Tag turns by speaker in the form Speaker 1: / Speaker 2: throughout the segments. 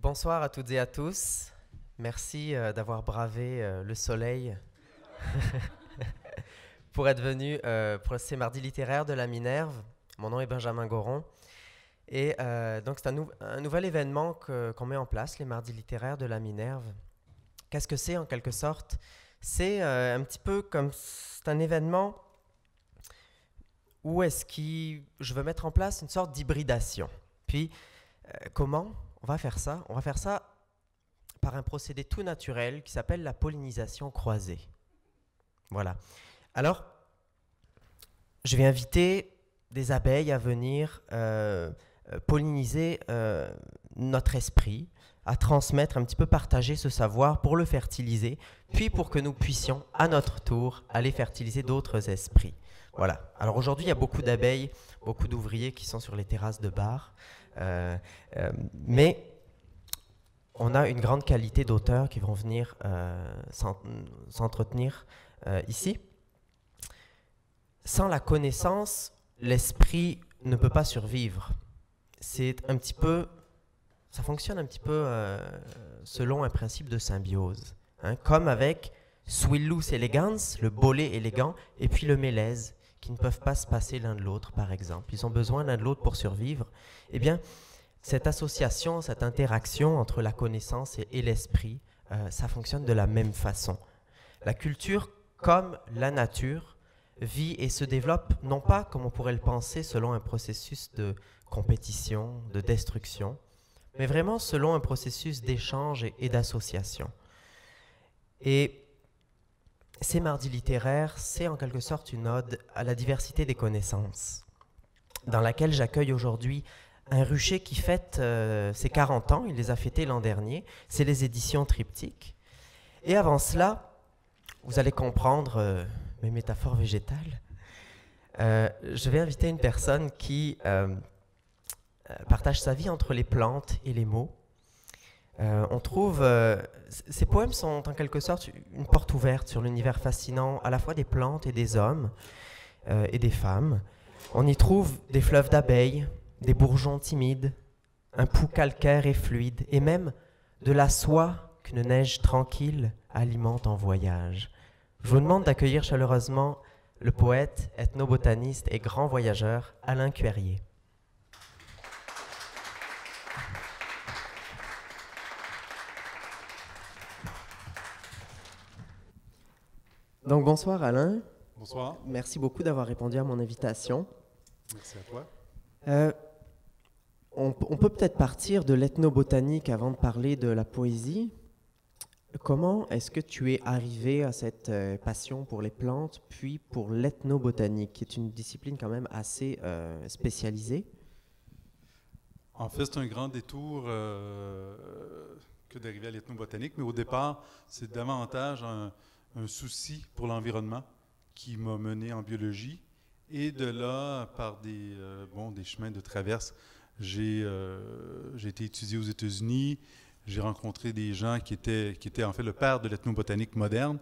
Speaker 1: Bonsoir à toutes et à tous. Merci d'avoir bravé le soleil pour être venu pour ces mardis littéraires de la Minerve. Mon nom est Benjamin Goron. Et donc c'est un nouvel événement qu'on met en place, les mardis littéraires de la Minerve. Qu'est-ce que c'est en quelque sorte? C'est un petit peu comme... C'est un événement où je veux mettre en place une sorte d'hybridation. Puis, comment on va faire ça? On va faire ça par un procédé tout naturel qui s'appelle la pollinisation croisée. Voilà. Alors, je vais inviter des abeilles à venir polliniser notre esprit, à transmettre, un petit peu partager ce savoir pour le fertiliser, puis pour que nous puissions, à notre tour, aller fertiliser d'autres esprits. Voilà. Alors aujourd'hui, il y a beaucoup d'abeilles, beaucoup d'ouvriers qui sont sur les terrasses de bars, mais on a une grande qualité d'auteurs qui vont venir s'entretenir ici. Sans la connaissance, l'esprit ne peut pas survivre. C'est un petit peu, ça fonctionne un petit peu selon un principe de symbiose, hein, comme avec Suillus elegans, le bolet élégant, et puis le mélèze, qui ne peuvent pas se passer l'un de l'autre, par exemple. Ils ont besoin l'un de l'autre pour survivre. Eh bien, cette association, cette interaction entre la connaissance et l'esprit, ça fonctionne de la même façon. La culture, comme la nature, vit et se développe, non pas comme on pourrait le penser selon un processus de compétition, de destruction, mais vraiment selon un processus d'échange et d'association. Et ces mardis littéraires, c'est en quelque sorte une ode à la diversité des connaissances, dans laquelle j'accueille aujourd'hui un rucher qui fête ses 40 ans, il les a fêtés l'an dernier, c'est les éditions Triptyque. Et avant cela, vous allez comprendre mes métaphores végétales. Je vais inviter une personne qui partage sa vie entre les plantes et les mots. On trouve, ces poèmes sont en quelque sorte une porte ouverte sur l'univers fascinant à la fois des plantes et des hommes et des femmes. On y trouve des fleuves d'abeilles, des bourgeons timides, un pouls calcaire et fluide, et même de la soie qu'une neige tranquille alimente en voyage. Je vous demande d'accueillir chaleureusement le poète, ethnobotaniste et grand voyageur Alain Cuerrier. Donc bonsoir Alain.
Speaker 2: Bonsoir.
Speaker 1: Merci beaucoup d'avoir répondu à mon invitation.
Speaker 2: Merci à toi.
Speaker 1: On peut peut-être partir de l'ethnobotanique avant de parler de la poésie. Comment est-ce que tu es arrivé à cette passion pour les plantes, puis pour l'ethnobotanique, qui est une discipline quand même assez spécialisée?
Speaker 2: En fait, c'est un grand détour que d'arriver à l'ethnobotanique, mais au départ, c'est davantage un souci pour l'environnement qui m'a mené en biologie. Et de là, par des chemins de traverse, j'ai été étudié aux États-Unis. J'ai rencontré des gens qui étaient en fait le père de l'ethnobotanique moderne.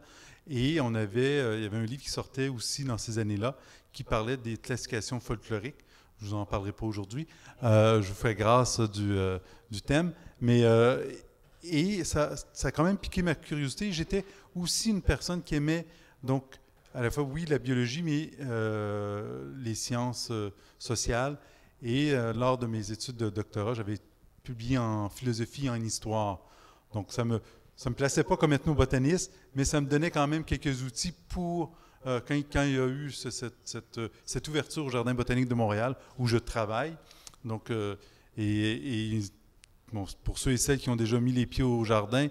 Speaker 2: Et il y avait un livre qui sortait aussi dans ces années-là qui parlait des classifications folkloriques. Je ne vous en parlerai pas aujourd'hui. Je vous fais grâce du thème. Mais et ça a quand même piqué ma curiosité. J'étais aussi une personne qui aimait donc à la fois, oui, la biologie, mais les sciences sociales. Et lors de mes études de doctorat, j'avais publié en philosophie et en histoire. Donc, ça me plaçait pas comme ethnobotaniste, mais ça me donnait quand même quelques outils pour, quand il y a eu cette ouverture au Jardin botanique de Montréal, où je travaille. Donc, bon, pour ceux et celles qui ont déjà mis les pieds au jardin,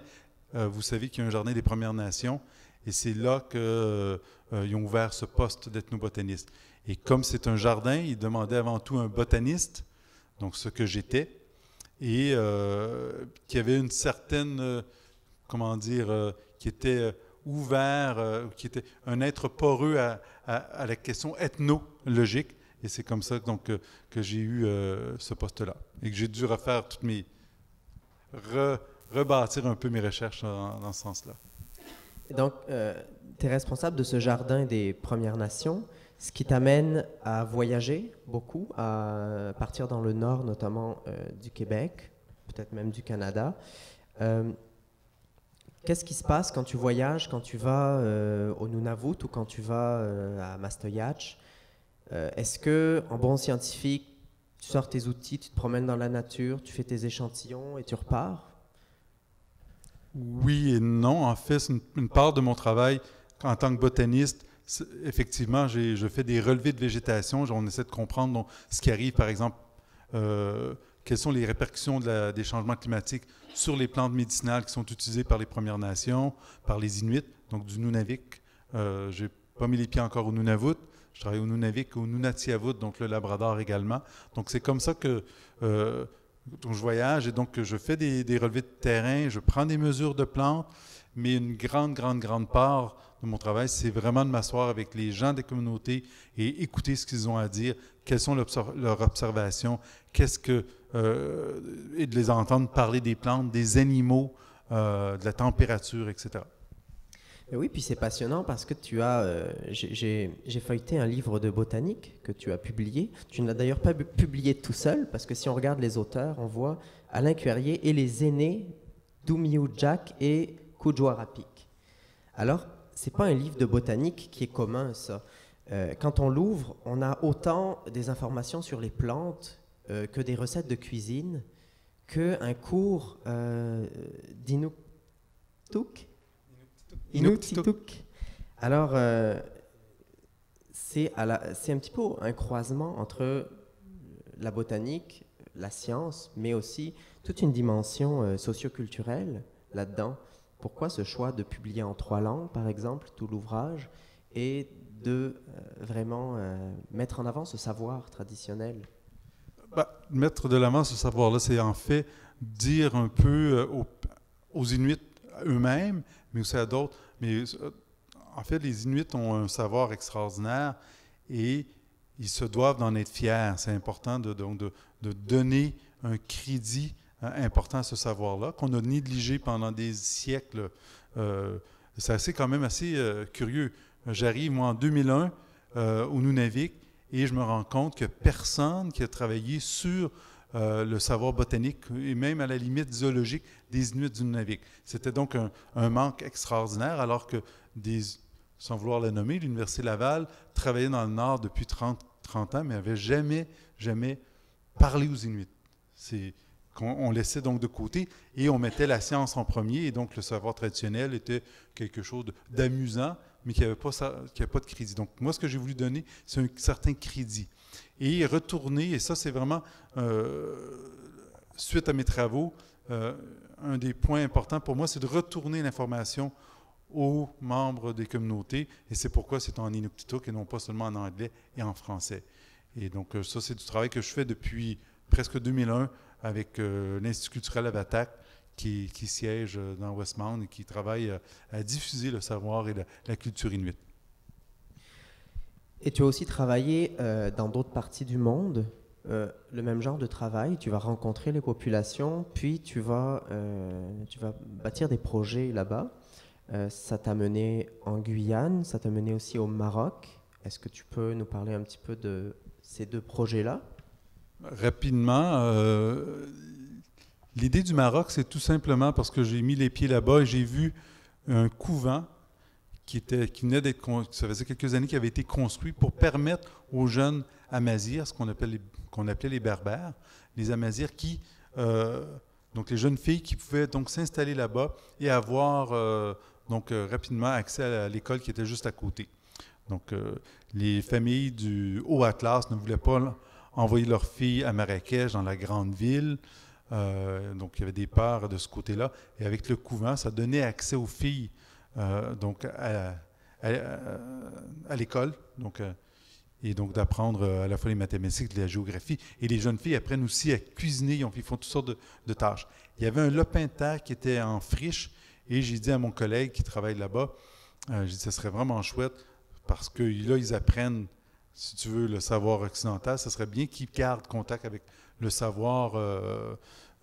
Speaker 2: vous savez qu'il y a un jardin des Premières Nations, et c'est là qu'ils ont ouvert ce poste d'ethnobotaniste. Et comme c'est un jardin, ils demandaient avant tout un botaniste, donc ce que j'étais, et qui avait une certaine, qui était ouvert, qui était un être poreux à la question ethnologique. Et c'est comme ça donc, que j'ai eu ce poste-là. Et que j'ai dû refaire toutes rebâtir un peu mes recherches dans ce sens-là.
Speaker 1: Donc, tu es responsable de ce jardin des Premières Nations, ce qui t'amène à voyager beaucoup, à partir dans le nord notamment du Québec. peut-être même du Canada. Euh, Qu'est-ce qui se passe quand tu voyages, quand tu vas au Nunavut ou quand tu vas à Mastoyatch? Est-ce que, en bon scientifique, tu sors tes outils, tu te promènes dans la nature, tu fais tes échantillons et tu repars?
Speaker 2: Oui et non. En fait, c'est une part de mon travail en tant que botaniste. Effectivement, je fais des relevés de végétation. On essaie de comprendre donc, ce qui arrive, par exemple, quelles sont les répercussions des changements climatiques sur les plantes médicinales qui sont utilisées par les Premières Nations, par les Inuits, donc du Nunavik. Je n'ai pas mis les pieds encore au Nunavut. Je travaille au Nunavik, au Nunatiavut, donc le Labrador également. Donc c'est comme ça que donc je voyage et donc je fais des relevés de terrain, je prends des mesures de plantes, mais une grande part de mon travail, c'est vraiment de m'asseoir avec les gens des communautés et écouter ce qu'ils ont à dire, quelles sont leurs observations, et de les entendre parler des plantes, des animaux, de la température, etc.
Speaker 1: Et oui, puis c'est passionnant parce que j'ai feuilleté un livre de botanique que tu as publié. Tu ne l'as d'ailleurs pas publié tout seul parce que si on regarde les auteurs, on voit Alain Cuerrier et les aînés Doumiou Jack et Kujwarapik. Alors, c'est pas un livre de botanique qui est commun, ça. Quand on l'ouvre, on a autant des informations sur les plantes que des recettes de cuisine, qu'un cours d'Inuktitut. Inuktitut. Alors, c'est un petit peu un croisement entre la botanique, la science, mais aussi toute une dimension socioculturelle là-dedans. Pourquoi ce choix de publier en 3 langues, par exemple, tout l'ouvrage, et de vraiment mettre en avant ce savoir traditionnel?
Speaker 2: Mettre de l'avant ce savoir-là, c'est en fait dire un peu aux Inuits eux-mêmes, mais aussi à d'autres. Mais en fait, les Inuits ont un savoir extraordinaire et ils se doivent d'en être fiers. C'est important de donner un crédit important à ce savoir-là, qu'on a négligé pendant des siècles. C'est quand même assez curieux. J'arrive, moi, en 2001 au Nunavik et je me rends compte qu'il n'y a personne qui a travaillé sur le savoir botanique et même à la limite zoologique des Inuits du Nunavik. C'était donc un manque extraordinaire alors que, sans vouloir la nommer, l'Université Laval travaillait dans le Nord depuis 30 ans mais n'avait jamais parlé aux Inuits. On laissait donc de côté et on mettait la science en premier et donc le savoir traditionnel était quelque chose d'amusant mais qui n'avait pas de crédit. Donc moi, ce que j'ai voulu donner, c'est un certain crédit. Et retourner, et ça c'est vraiment, suite à mes travaux, un des points importants pour moi, c'est de retourner l'information aux membres des communautés, et c'est pourquoi c'est en Inuktitut et non pas seulement en anglais et en français. Et donc ça, c'est du travail que je fais depuis presque 2001 avec l'Institut culturel Avatak, qui siège dans Westmount et qui travaille à diffuser le savoir et la culture inuite.
Speaker 1: Et tu as aussi travaillé dans d'autres parties du monde, le même genre de travail. Tu vas rencontrer les populations, puis tu vas bâtir des projets là-bas. Ça t'a mené en Guyane, ça t'a mené aussi au Maroc. Est-ce que tu peux nous parler un petit peu de ces 2 projets-là?
Speaker 2: Rapidement, l'idée du Maroc, c'est tout simplement parce que j'ai mis les pieds là-bas et j'ai vu un couvent qui venait d'être, ça faisait quelques années, qui avait été construit pour permettre aux jeunes Amazirs, ce qu'on appelait les Berbères, les Amazirs donc les jeunes filles qui pouvaient donc s'installer là-bas et avoir rapidement accès à l'école qui était juste à côté. Donc les familles du Haut-Atlas ne voulaient pas envoyer leurs filles à Marrakech, dans la grande ville. Donc il y avait des peurs de ce côté-là. Et avec le couvent, ça donnait accès aux filles à l'école, et donc d'apprendre à la fois les mathématiques, la géographie. Et les jeunes filles apprennent aussi à cuisiner, ils font toutes sortes de tâches. Il y avait un lopin de terre qui était en friche, et j'ai dit à mon collègue qui travaille là-bas, j'ai dit, ce serait vraiment chouette, parce que là, ils apprennent, si tu veux, le savoir occidental, ce serait bien qu'ils gardent contact avec le savoir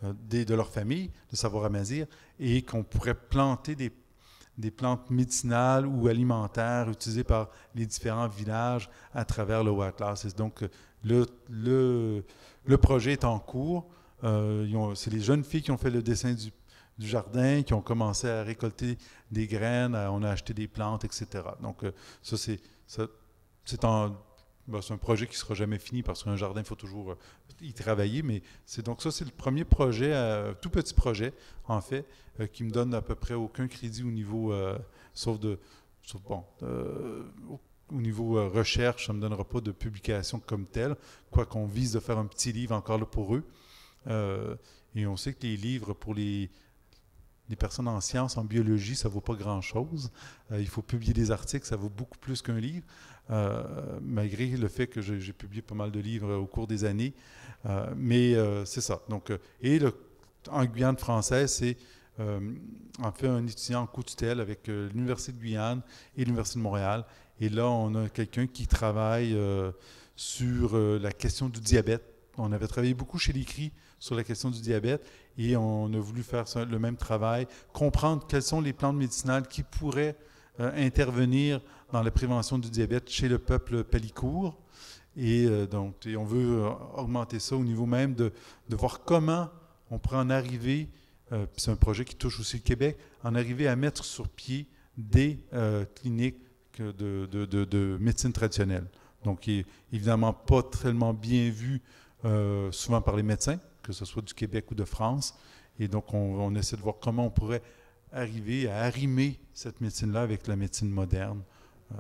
Speaker 2: de leur famille, le savoir amazigh, et qu'on pourrait planter des plantes médicinales ou alimentaires utilisées par les différents villages à travers le Haut-Atlas. Donc, le projet est en cours. C'est les jeunes filles qui ont fait le dessin du jardin, qui ont commencé à récolter des graines, on a acheté des plantes, etc. Donc, ça, c'est un projet qui ne sera jamais fini parce qu'un jardin, il faut toujours y travailler. Mais donc ça, c'est le premier projet, tout petit projet, en fait, qui me donne à peu près aucun crédit au niveau, au niveau recherche, ça ne me donnera pas de publication comme telle, quoi qu'on vise de faire un petit livre encore là pour eux. Et on sait que les livres pour les personnes en sciences, en biologie, ça ne vaut pas grand-chose. Il faut publier des articles, ça vaut beaucoup plus qu'un livre, malgré le fait que j'ai publié pas mal de livres au cours des années. Mais c'est ça. Donc, en Guyane française, c'est en fait un étudiant en co-tutelle avec l'Université de Guyane et l'Université de Montréal. Et là, on a quelqu'un qui travaille sur la question du diabète. On avait travaillé beaucoup chez l'Écrit sur la question du diabète et on a voulu faire le même travail, comprendre quelles sont les plantes médicinales qui pourraient intervenir dans la prévention du diabète chez le peuple palicourt. Et on veut augmenter ça au niveau même de voir comment on pourrait en arriver, puis c'est un projet qui touche aussi le Québec, en arriver à mettre sur pied des cliniques de médecine traditionnelle. Donc, qui n'est évidemment pas tellement bien vu souvent par les médecins, que ce soit du Québec ou de France. Et donc, on essaie de voir comment on pourrait arriver à arrimer cette médecine-là avec la médecine moderne.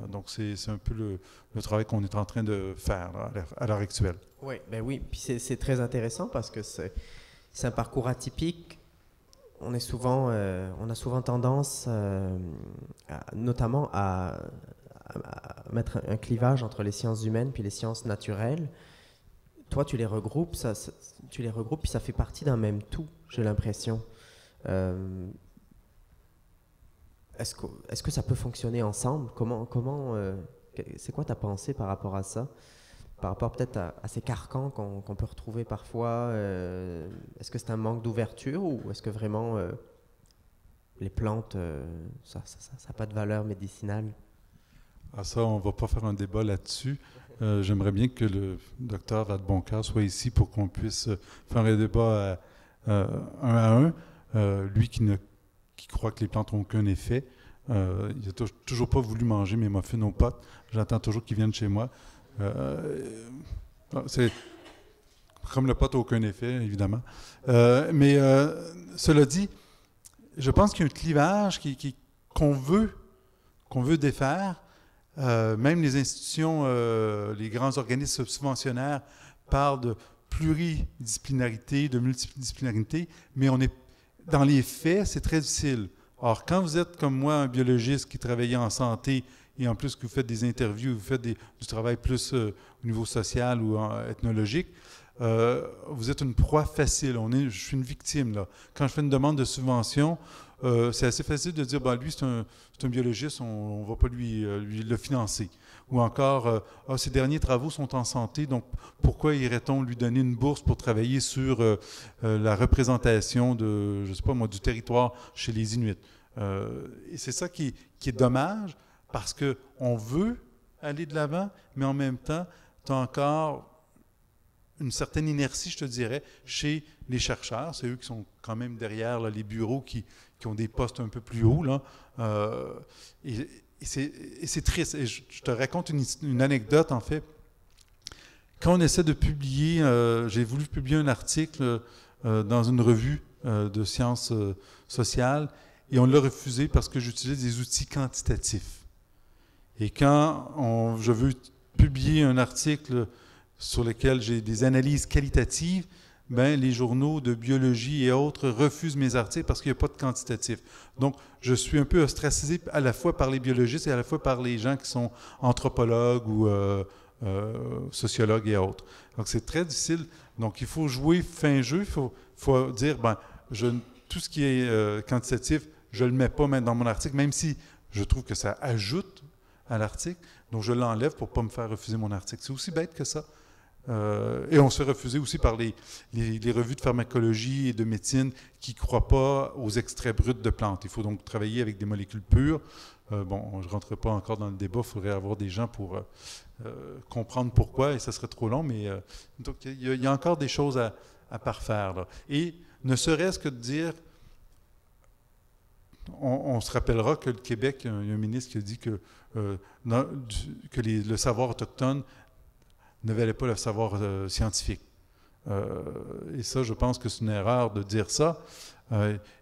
Speaker 2: Donc, c'est un peu le travail qu'on est en train de faire là, à l'heure actuelle.
Speaker 1: Oui, ben oui. Puis c'est très intéressant parce que c'est un parcours atypique. On a souvent tendance, notamment à mettre un clivage entre les sciences humaines puis les sciences naturelles. Toi, tu les regroupes, puis ça fait partie d'un même tout, j'ai l'impression. Est-ce que ça peut fonctionner ensemble? C'est quoi ta pensée par rapport à ça? Par rapport peut-être à ces carcans qu'on peut retrouver parfois, est-ce que c'est un manque d'ouverture ou est-ce que vraiment les plantes, ça n'a pas de valeur médicinale?
Speaker 2: Ah ça, on ne va pas faire un débat là-dessus. J'aimerais bien que le docteur Vadeboncoeur soit ici pour qu'on puisse faire un débat un à un. Lui qui croit que les plantes n'ont aucun effet. Il n'a toujours pas voulu manger mes muffins aux potes. J'attends toujours qu'ils viennent chez moi. C'est comme le pot n'a aucun effet, évidemment. Mais cela dit, je pense qu'il y a un clivage qu'on veut défaire. Même les institutions, les grands organismes subventionnaires parlent de pluridisciplinarité, de multidisciplinarité, mais dans les faits, c'est très difficile. Or, quand vous êtes comme moi, un biologiste qui travaillait en santé et en plus que vous faites des interviews, vous faites du travail plus au niveau social ou ethnologique, vous êtes une proie facile. Je suis une victime, là. Quand je fais une demande de subvention, c'est assez facile de dire, lui, c'est un biologiste, on ne va pas lui le financer. Ou encore, ses derniers travaux sont en santé, donc pourquoi irait-on lui donner une bourse pour travailler sur la représentation du territoire chez les Inuits? Et c'est ça qui est dommage, parce qu'on veut aller de l'avant, mais en même temps, tu as encore une certaine inertie, je te dirais, chez les chercheurs. C'est eux qui sont quand même derrière là, les bureaux qui ont des postes un peu plus hauts. Là. Et c'est triste. Et je te raconte une anecdote, en fait. Quand on essaie de publier, j'ai voulu publier un article dans une revue de sciences sociales, et on l'a refusé parce que j'utilise des outils quantitatifs. Et quand je veux publier un article sur lequel j'ai des analyses qualitatives, les journaux de biologie et autres refusent mes articles parce qu'il n'y a pas de quantitatif. Donc, je suis un peu ostracisé à la fois par les biologistes et à la fois par les gens qui sont anthropologues ou sociologues et autres. Donc, c'est très difficile. Donc, il faut jouer fin jeu. Il faut dire, tout ce qui est quantitatif, je ne le mets pas dans mon article, même si je trouve que ça ajoute à l'article. Donc, je l'enlève pour ne pas me faire refuser mon article. C'est aussi bête que ça. Et on se fait refuser aussi par les revues de pharmacologie et de médecine qui ne croient pas aux extraits bruts de plantes. Il faut donc travailler avec des molécules pures. Je ne rentrerai pas encore dans le débat. Il faudrait avoir des gens pour comprendre pourquoi, et ça serait trop long. Mais donc, il y a encore des choses à parfaire, là. Et ne serait-ce que de dire, on se rappellera que le Québec, il y a un ministre qui a dit que, le savoir autochtone ne valait pas le savoir scientifique. Et ça, je pense que c'est une erreur de dire ça.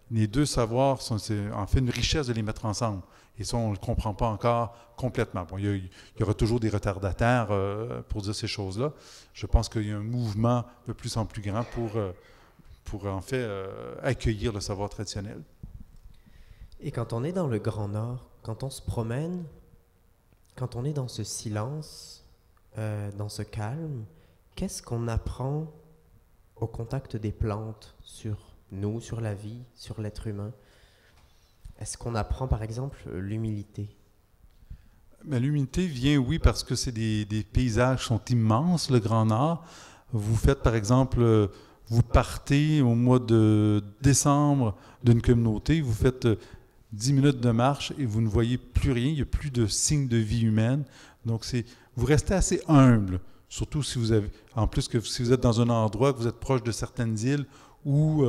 Speaker 2: Les deux savoirs, c'est en fait une richesse de les mettre ensemble. Et ça, on ne le comprend pas encore complètement. Bon, il y aura toujours des retardataires pour dire ces choses-là. Je pense qu'il y a un mouvement de plus en plus grand pour en fait accueillir le savoir traditionnel.
Speaker 1: Et quand on est dans le Grand Nord, quand on se promène, quand on est dans ce silence, dans ce calme, qu'est-ce qu'on apprend au contact des plantes sur nous, sur la vie, sur l'être humain? Est-ce qu'on apprend par exemple l'humilité?
Speaker 2: Mais l'humilité vient, oui, parce que c'est des paysages qui sont immenses, le Grand Nord. Vous faites par exemple, vous partez au mois de décembre d'une communauté, vous faites 10 minutes de marche et vous ne voyez plus rien, il n'y a plus de signes de vie humaine. Donc vous restez assez humble. Surtout si vous avez, en plus que si vous êtes dans un endroit, que vous êtes proche de certaines îles où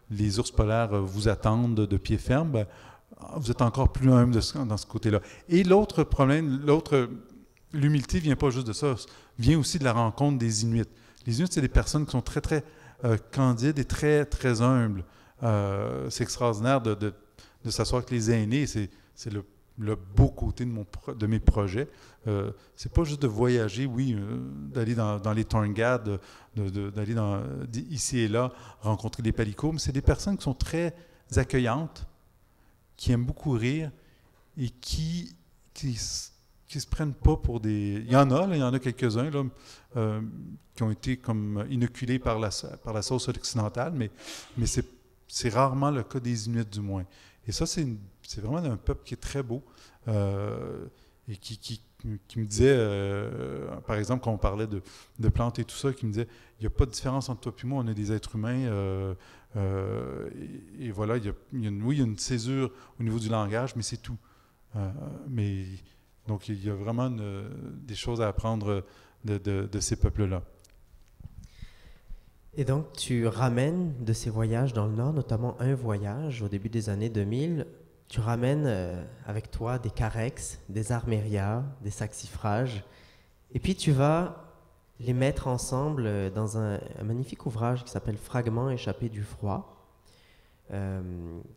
Speaker 2: les ours polaires vous attendent de pied ferme, ben, vous êtes encore plus humble dans ce côté-là. Et l'autre problème, l'humilité vient pas juste de ça, vient aussi de la rencontre des Inuits. Les Inuits, c'est des personnes qui sont très, très candides et très, très humbles. C'est extraordinaire de s'asseoir avec les aînés, c'est le beau côté de mes projets. C'est pas juste de voyager, oui, d'aller dans les Torngat, d'aller ici et là, rencontrer des palicots, mais c'est des personnes qui sont très accueillantes, qui aiment beaucoup rire et qui se prennent pas pour des... Il y en a quelques-uns là, qui ont été comme inoculés par la sauce occidentale, mais c'est rarement le cas des Inuits du moins. Et ça, c'est vraiment un peuple qui est très beau et qui me disait, par exemple, quand on parlait de plantes et tout ça, qui me disait, il n'y a pas de différence entre toi et moi, on est des êtres humains. Et voilà, il y a une césure au niveau du langage, mais c'est tout. Donc, il y a vraiment des choses à apprendre de ces peuples-là.
Speaker 1: Et donc, tu ramènes de ces voyages dans le Nord, notamment un voyage au début des années 2000, tu ramènes avec toi des carex, des armérias, des saxifrages, et puis tu vas les mettre ensemble dans un magnifique ouvrage qui s'appelle Fragments échappés du froid,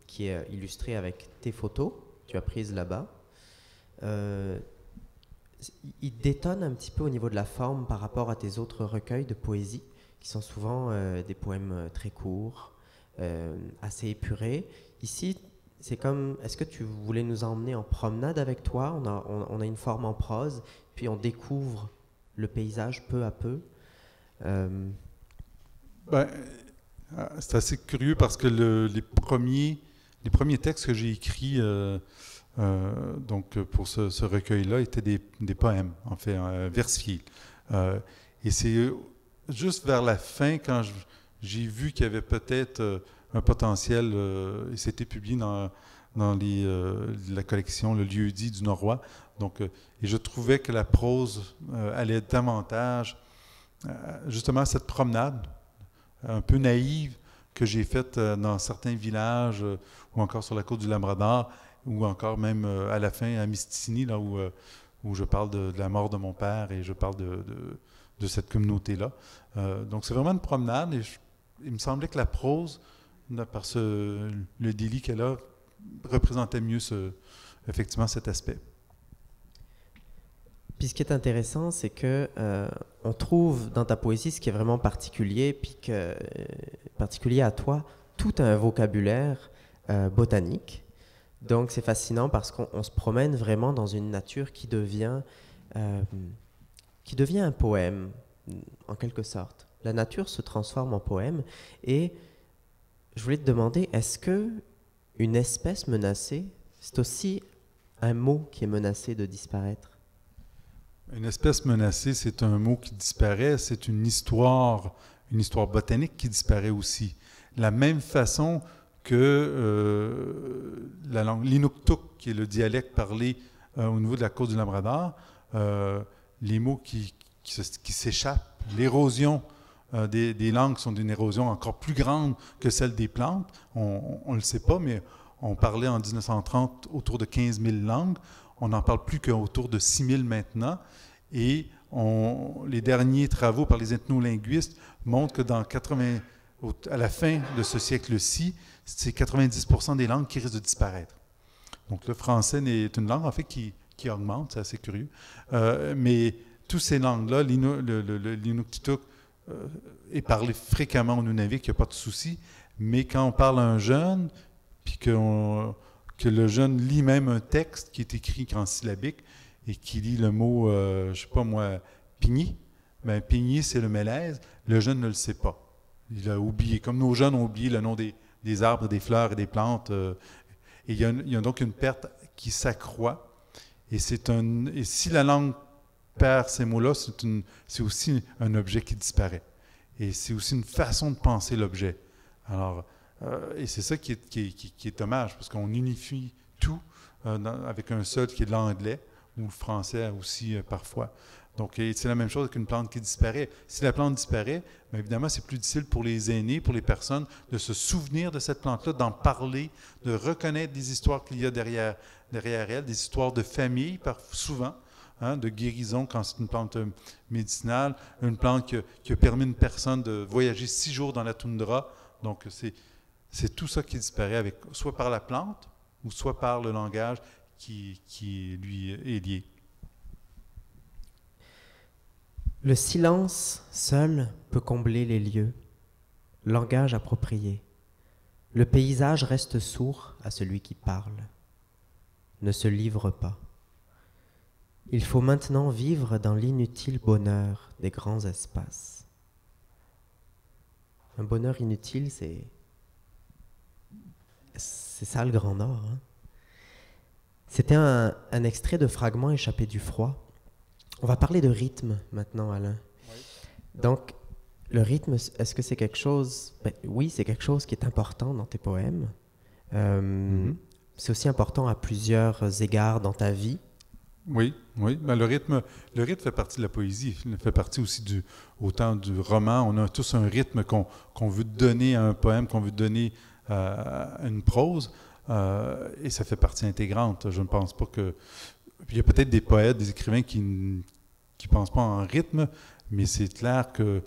Speaker 1: qui est illustré avec tes photos, tu as prises là-bas. Il détonne un petit peu au niveau de la forme par rapport à tes autres recueils de poésie, qui sont souvent des poèmes très courts, assez épurés. Ici, c'est comme, est-ce que tu voulais nous emmener en promenade avec toi? On a une forme en prose, puis on découvre le paysage peu à peu.
Speaker 2: C'est assez curieux parce que les premiers textes que j'ai écrits donc pour ce recueil-là étaient des poèmes, en fait, versifiés. Et c'est juste vers la fin, quand j'ai vu qu'il y avait peut-être un potentiel, et c'était publié dans la collection Le Lieu-dit du Norrois. Donc, et je trouvais que la prose allait davantage justement à cette promenade un peu naïve que j'ai faite dans certains villages ou encore sur la côte du Labrador ou encore même à la fin à Mistissini, là où je parle de la mort de mon père et je parle de cette communauté-là. Donc, c'est vraiment une promenade et il me semblait que la prose, par le délit qu'elle a, représentait mieux effectivement cet aspect.
Speaker 1: Puis ce qui est intéressant, c'est que on trouve dans ta poésie ce qui est vraiment particulier, puis particulier à toi, tout un vocabulaire botanique. Donc c'est fascinant parce qu'on se promène vraiment dans une nature qui devient un poème, en quelque sorte. La nature se transforme en poème et je voulais te demander, est-ce que une espèce menacée, c'est aussi un mot qui est menacé de disparaître?
Speaker 2: Une espèce menacée, c'est un mot qui disparaît, c'est une histoire botanique qui disparaît aussi. De la même façon que la langue l'Inuktitut, qui est le dialecte parlé au niveau de la côte du Labrador, les mots qui s'échappent, l'érosion des langues qui sont d'une érosion encore plus grande que celle des plantes. On ne le sait pas, mais on parlait en 1930 autour de 15 000 langues. On n'en parle plus qu'autour de 6 000 maintenant. Et les derniers travaux par les ethnolinguistes montrent que à la fin de ce siècle-ci, c'est 90% des langues qui risquent de disparaître. Donc le français est une langue en fait qui augmente, c'est assez curieux. Mais toutes ces langues-là, l'Inuktitut est parlé fréquemment au Nunavik, il n'y a pas de souci. Mais quand on parle à un jeune, puis que le jeune lit même un texte qui est écrit en syllabique et qui lit le mot, je ne sais pas moi, pigni, bien pigni c'est le mélèze, le jeune ne le sait pas. Il a oublié, comme nos jeunes ont oublié le nom des arbres, des fleurs et des plantes. Et il y a donc une perte qui s'accroît. Et si la langue perd ces mots-là, c'est aussi un objet qui disparaît. Et c'est aussi une façon de penser l'objet. Alors, et c'est ça qui est dommage, parce qu'on unifie tout avec un seul qui est l'anglais, ou le français aussi parfois. Donc, c'est la même chose avec une plante qui disparaît. Si la plante disparaît, bien évidemment, c'est plus difficile pour les aînés, pour les personnes, de se souvenir de cette plante-là, d'en parler, de reconnaître des histoires qu'il y a derrière elle, des histoires de famille, souvent, de guérison quand c'est une plante médicinale, une plante qui a permis à une personne de voyager 6 jours dans la toundra. Donc, c'est tout ça qui disparaît, soit par la plante, ou soit par le langage qui lui est lié.
Speaker 1: Le silence seul peut combler les lieux. Langage approprié. Le paysage reste sourd à celui qui parle. Ne se livre pas. Il faut maintenant vivre dans l'inutile bonheur des grands espaces. Un bonheur inutile, c'est ça le Grand Nord. C'était un extrait de Fragments échappés du froid. On va parler de rythme maintenant, Alain. Oui. Donc, le rythme, est-ce que c'est quelque chose... oui, c'est quelque chose qui est important dans tes poèmes. C'est aussi important à plusieurs égards dans ta vie.
Speaker 2: Oui. Ben, le rythme fait partie de la poésie. Il fait partie aussi autant du roman. On a tous un rythme qu'on veut donner à un poème, qu'on veut donner à une prose. Et ça fait partie intégrante. Je ne pense pas que... Il y a peut-être des poètes, des écrivains qui ne pensent pas en rythme, mais c'est clair que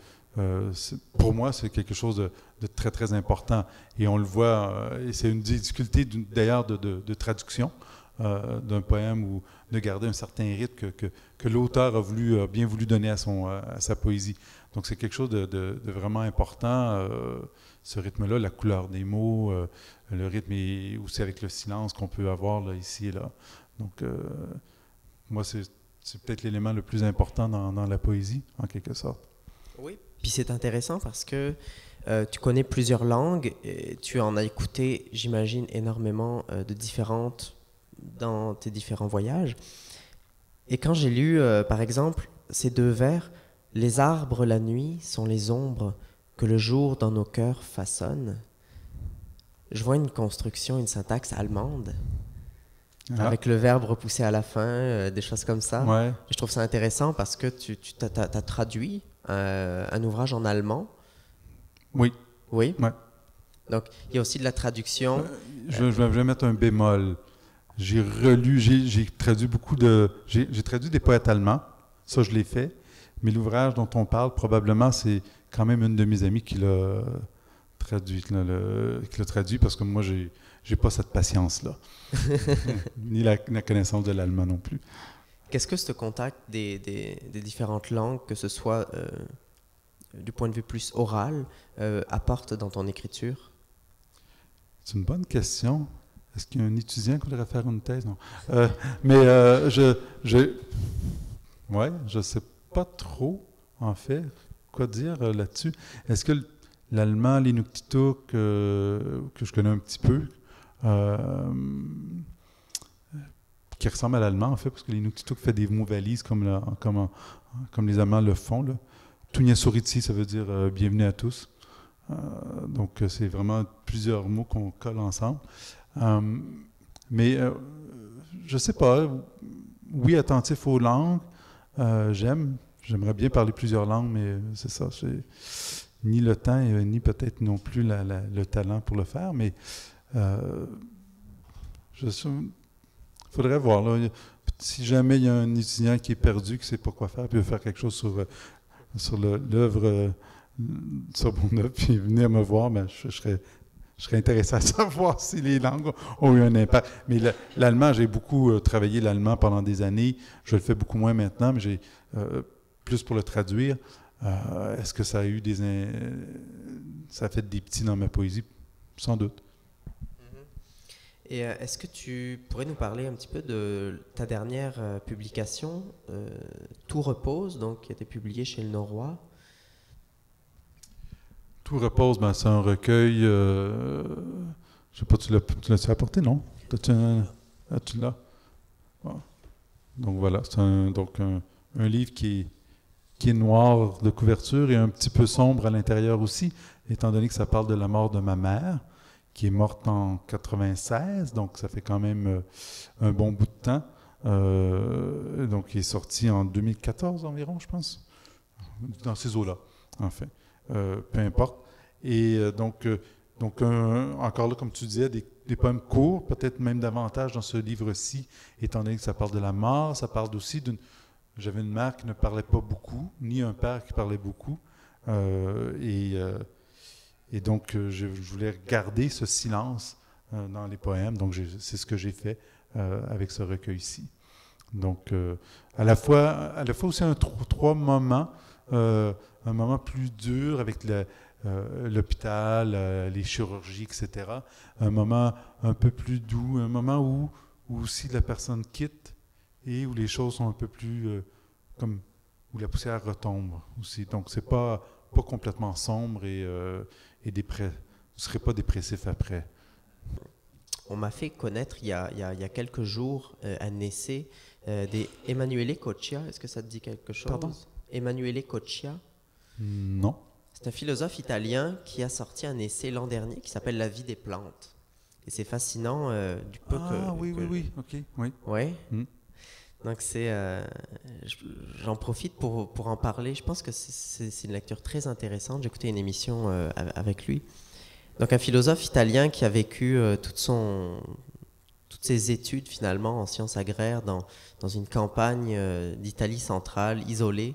Speaker 2: pour moi, c'est quelque chose de très, très important. Et on le voit, et c'est une difficulté d'ailleurs de traduction d'un poème ou de garder un certain rythme que l'auteur a bien voulu donner à sa poésie. Donc c'est quelque chose de vraiment important, ce rythme-là, la couleur des mots, le rythme et aussi avec le silence qu'on peut avoir là, ici et là. Donc, moi, c'est peut-être l'élément le plus important dans la poésie, en quelque sorte.
Speaker 1: Oui, puis c'est intéressant parce que tu connais plusieurs langues, et tu en as écouté, j'imagine, énormément de différentes dans tes différents voyages. Et quand j'ai lu, par exemple, ces 2 vers, « Les arbres la nuit sont les ombres que le jour dans nos cœurs façonne », je vois une construction, une syntaxe allemande. Avec le verbe repoussé à la fin, des choses comme ça.
Speaker 2: Ouais.
Speaker 1: Je trouve ça intéressant parce que tu as traduit un ouvrage en allemand.
Speaker 2: Oui.
Speaker 1: Oui?
Speaker 2: Ouais.
Speaker 1: Donc, il y a aussi de la traduction.
Speaker 2: Je vais mettre un bémol. J'ai traduit j'ai traduit des poètes allemands. Ça, je l'ai fait. Mais l'ouvrage dont on parle, probablement, c'est quand même une de mes amies qui l'a traduit parce que moi, j'ai pas cette patience-là. Ni la connaissance de l'allemand non plus.
Speaker 1: Qu'est-ce que ce contact des différentes langues, que ce soit du point de vue plus oral, apporte dans ton écriture?
Speaker 2: C'est une bonne question. Est-ce qu'il y a un étudiant qui voudrait faire une thèse? Non. Je sais pas trop, en fait, quoi dire là-dessus. Est-ce que l'allemand, l'Inuktitut, que je connais un petit peu, qui ressemble à l'allemand, en fait, parce que l'Inuktitut fait des mots valises comme les Allemands le font. Tunyasoritsi, ça veut dire bienvenue à tous. Donc, c'est vraiment plusieurs mots qu'on colle ensemble. Mais je sais pas. Oui, attentif aux langues. J'aime j'aimerais bien parler plusieurs langues, mais c'est ça, j'ai ni le temps, ni peut-être non plus le talent pour le faire, mais il faudrait voir. Là, si jamais il y a un étudiant qui est perdu, qui ne sait pas quoi faire, puis veut faire quelque chose sur l'œuvre Sorbonne, puis venir me voir, ben, je serais intéressé à savoir si les langues ont eu un impact. Mais l'allemand, j'ai beaucoup travaillé l'allemand pendant des années. Je le fais beaucoup moins maintenant, mais j'ai plus pour le traduire. Est-ce que ça a eu ça a fait des petits dans ma poésie? Sans doute.
Speaker 1: Et est-ce que tu pourrais nous parler un petit peu de ta dernière publication, Tout repose, donc, qui a été publiée chez Le Noroît?
Speaker 2: Tout repose, ben, c'est un recueil. Je sais pas, tu l'as apporté, non? Tu l'as? Bon. Donc voilà, c'est un livre qui est noir de couverture et un petit peu sombre à l'intérieur aussi, étant donné que ça parle de la mort de ma mère, qui est morte en 96, donc ça fait quand même un bon bout de temps. Donc il est sorti en 2014 environ, je pense, dans ces eaux-là, en fait. Peu importe. Et encore là, comme tu disais, des poèmes courts, peut-être même davantage dans ce livre-ci, étant donné que ça parle de la mort, ça parle aussi j'avais une mère qui ne parlait pas beaucoup, ni un père qui parlait beaucoup. Et donc, je voulais garder ce silence dans les poèmes. Donc, c'est ce que j'ai fait avec ce recueil-ci. Donc, à la fois aussi trois moments. Un moment plus dur avec l'hôpital, les chirurgies, etc. Un moment un peu plus doux, un moment où aussi la personne quitte et où les choses sont un peu plus où la poussière retombe aussi. Donc, c'est pas complètement sombre et vous ne serez pas dépressif après.
Speaker 1: On m'a fait connaître il y a quelques jours un essai d'Emanuele Coccia. Est-ce que ça te dit quelque chose?
Speaker 2: Pardon?
Speaker 1: Emanuele Coccia.
Speaker 2: Non.
Speaker 1: C'est un philosophe italien qui a sorti un essai l'an dernier qui s'appelle La vie des plantes. Et c'est fascinant du peu
Speaker 2: oui, ok, oui.
Speaker 1: Ouais. Donc j'en profite pour en parler. Je pense que c'est une lecture très intéressante. J'ai écouté une émission avec lui. Donc un philosophe italien qui a vécu toutes ses études finalement en sciences agraires dans une campagne d'Italie centrale, isolée.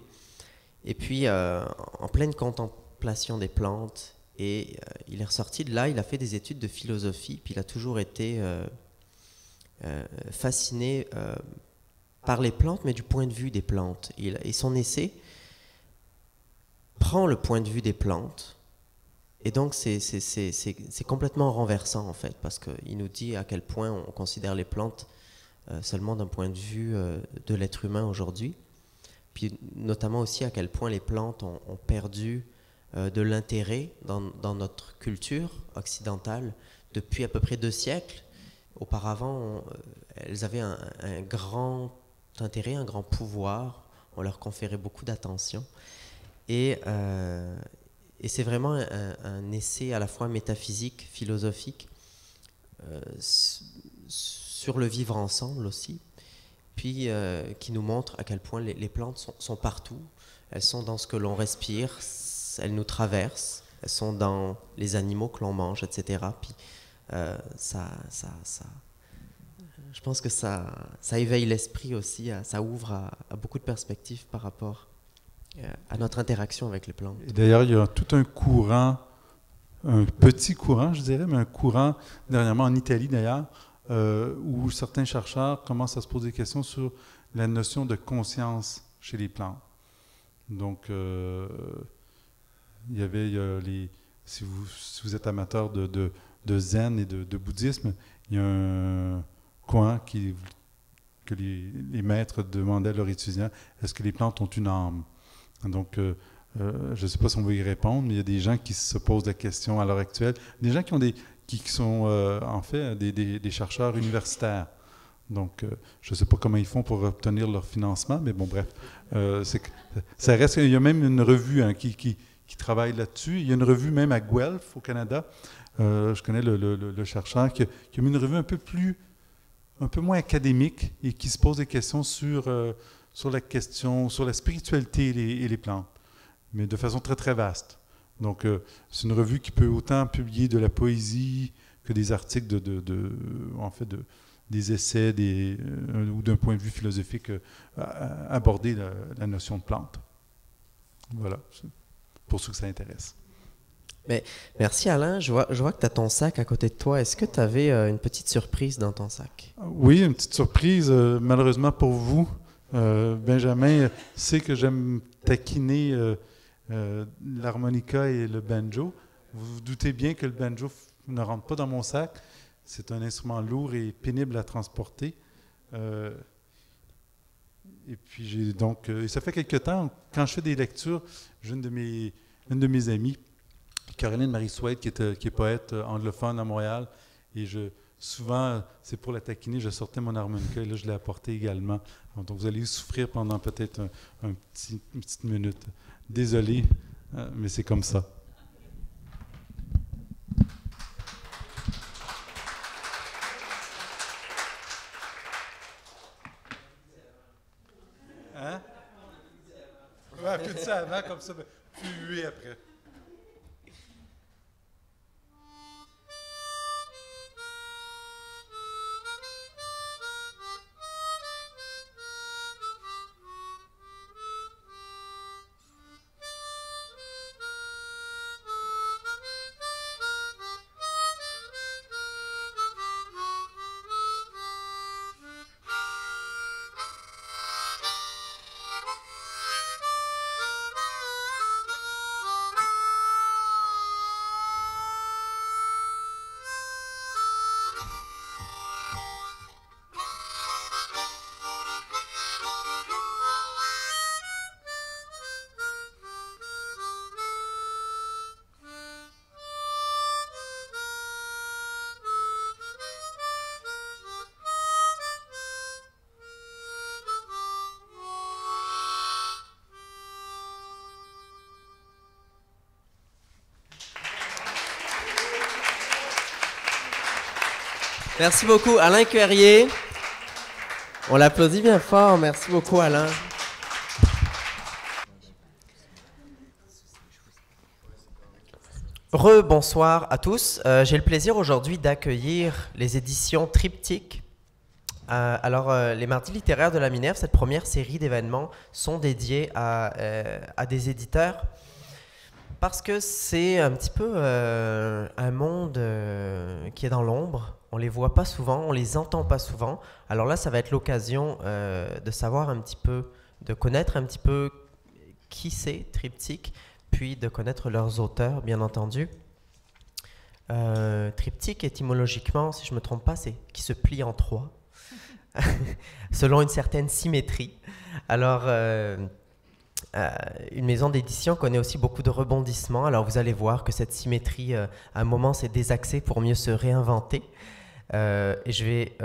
Speaker 1: Et puis en pleine contemplation des plantes. Et il est ressorti de là, il a fait des études de philosophie. Puis il a toujours été fasciné par les plantes, mais du point de vue des plantes. Et son essai prend le point de vue des plantes, et donc c'est complètement renversant en fait, parce qu'il nous dit à quel point on considère les plantes seulement d'un point de vue de l'être humain aujourd'hui, puis notamment aussi à quel point les plantes ont perdu de l'intérêt dans notre culture occidentale depuis à peu près 2 siècles. Auparavant, elles avaient un grand intérêt, un grand pouvoir, on leur conférait beaucoup d'attention. Et c'est vraiment un essai à la fois métaphysique, philosophique, sur le vivre ensemble aussi, puis qui nous montre à quel point les plantes sont partout. Elles sont dans ce que l'on respire, elles nous traversent, elles sont dans les animaux que l'on mange, etc. Puis je pense que ça éveille l'esprit aussi, ça ouvre à beaucoup de perspectives par rapport à notre interaction avec les plantes.
Speaker 2: Et d'ailleurs, il y a tout un courant, un petit courant, je dirais, mais un courant, dernièrement en Italie d'ailleurs, où certains chercheurs commencent à se poser des questions sur la notion de conscience chez les plantes. Donc, il y a si vous êtes amateur de zen et de bouddhisme, il y a un coin que les maîtres demandaient à leurs étudiants, est-ce que les plantes ont une âme? Donc, je ne sais pas si on va y répondre, mais il y a des gens qui se posent la question à l'heure actuelle, des gens qui sont en fait des chercheurs universitaires. Donc, je ne sais pas comment ils font pour obtenir leur financement, mais bon, bref. Ça reste, il y a même une revue qui travaille là-dessus. Il y a une revue même à Guelph, au Canada. Je connais le chercheur qui a mis une revue un peu moins académique et qui se pose des questions sur sur la question, sur la spiritualité et les plantes, mais de façon très, très vaste. Donc, c'est une revue qui peut autant publier de la poésie que des articles des essais ou d'un point de vue philosophique, aborder la notion de plante. Voilà, pour ceux que ça intéresse.
Speaker 1: Mais, merci Alain, je vois que tu as ton sac à côté de toi. Est-ce que tu avais une petite surprise dans ton sac?
Speaker 2: Oui, une petite surprise, malheureusement pour vous. Benjamin sait que j'aime taquiner l'harmonica et le banjo. Vous vous doutez bien que le banjo ne rentre pas dans mon sac. C'est un instrument lourd et pénible à transporter. Et puis ça fait quelque temps, quand je fais des lectures, j'ai une de mes amies, Caroline Marie-Souhaite, qui est poète anglophone à Montréal, et souvent, c'est pour la taquiner, je sortais mon harmonica et là, je l'ai apporté également. Donc, vous allez souffrir pendant peut-être une petite minute. Désolé, mais c'est comme ça. Hein? Ouais, applaudis ça avant, comme ça, puis huer après.
Speaker 1: Merci beaucoup, Alain Cuerrier. On l'applaudit bien fort. Merci beaucoup, Alain. Rebonsoir à tous. J'ai le plaisir aujourd'hui d'accueillir les éditions Triptyque. Les Mardis littéraires de la Minerve, cette première série d'événements, sont dédiés à des éditeurs parce que c'est un petit peu un monde qui est dans l'ombre. On les voit pas souvent, on les entend pas souvent. Alors là, ça va être l'occasion de savoir un petit peu, de connaître un petit peu qui c'est Triptyque, puis de connaître leurs auteurs, bien entendu. Triptyque, étymologiquement, si je me trompe pas, c'est qui se plie en trois, selon une certaine symétrie. Alors, une maison d'édition connaît aussi beaucoup de rebondissements. Alors, vous allez voir que cette symétrie, à un moment, s'est désaxée pour mieux se réinventer. Et je vais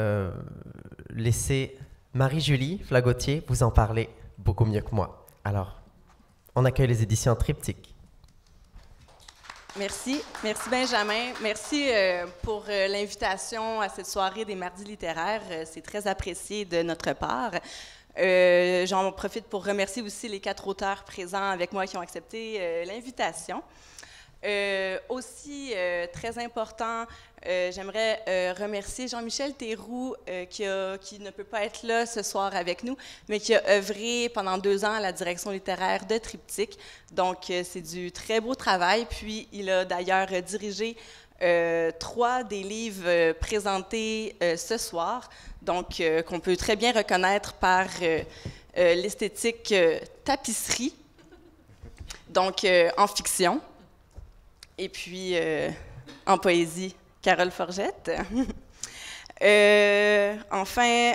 Speaker 1: laisser Marie-Julie Flagotier vous en parler beaucoup mieux que moi. Alors, on accueille les éditions Triptyque.
Speaker 3: Merci Benjamin. Merci pour l'invitation à cette soirée des Mardis littéraires. C'est très apprécié de notre part. J'en profite pour remercier aussi les 4 auteurs présents avec moi qui ont accepté l'invitation. Aussi, très important, j'aimerais remercier Jean-Michel Théroux qui ne peut pas être là ce soir avec nous, mais qui a œuvré pendant 2 ans à la direction littéraire de Triptyque. Donc, c'est du très beau travail. Puis, il a d'ailleurs dirigé 3 des livres présentés ce soir, donc qu'on peut très bien reconnaître par l'esthétique tapisserie, donc en fiction. Et puis, en poésie, Carole Forgette. Enfin,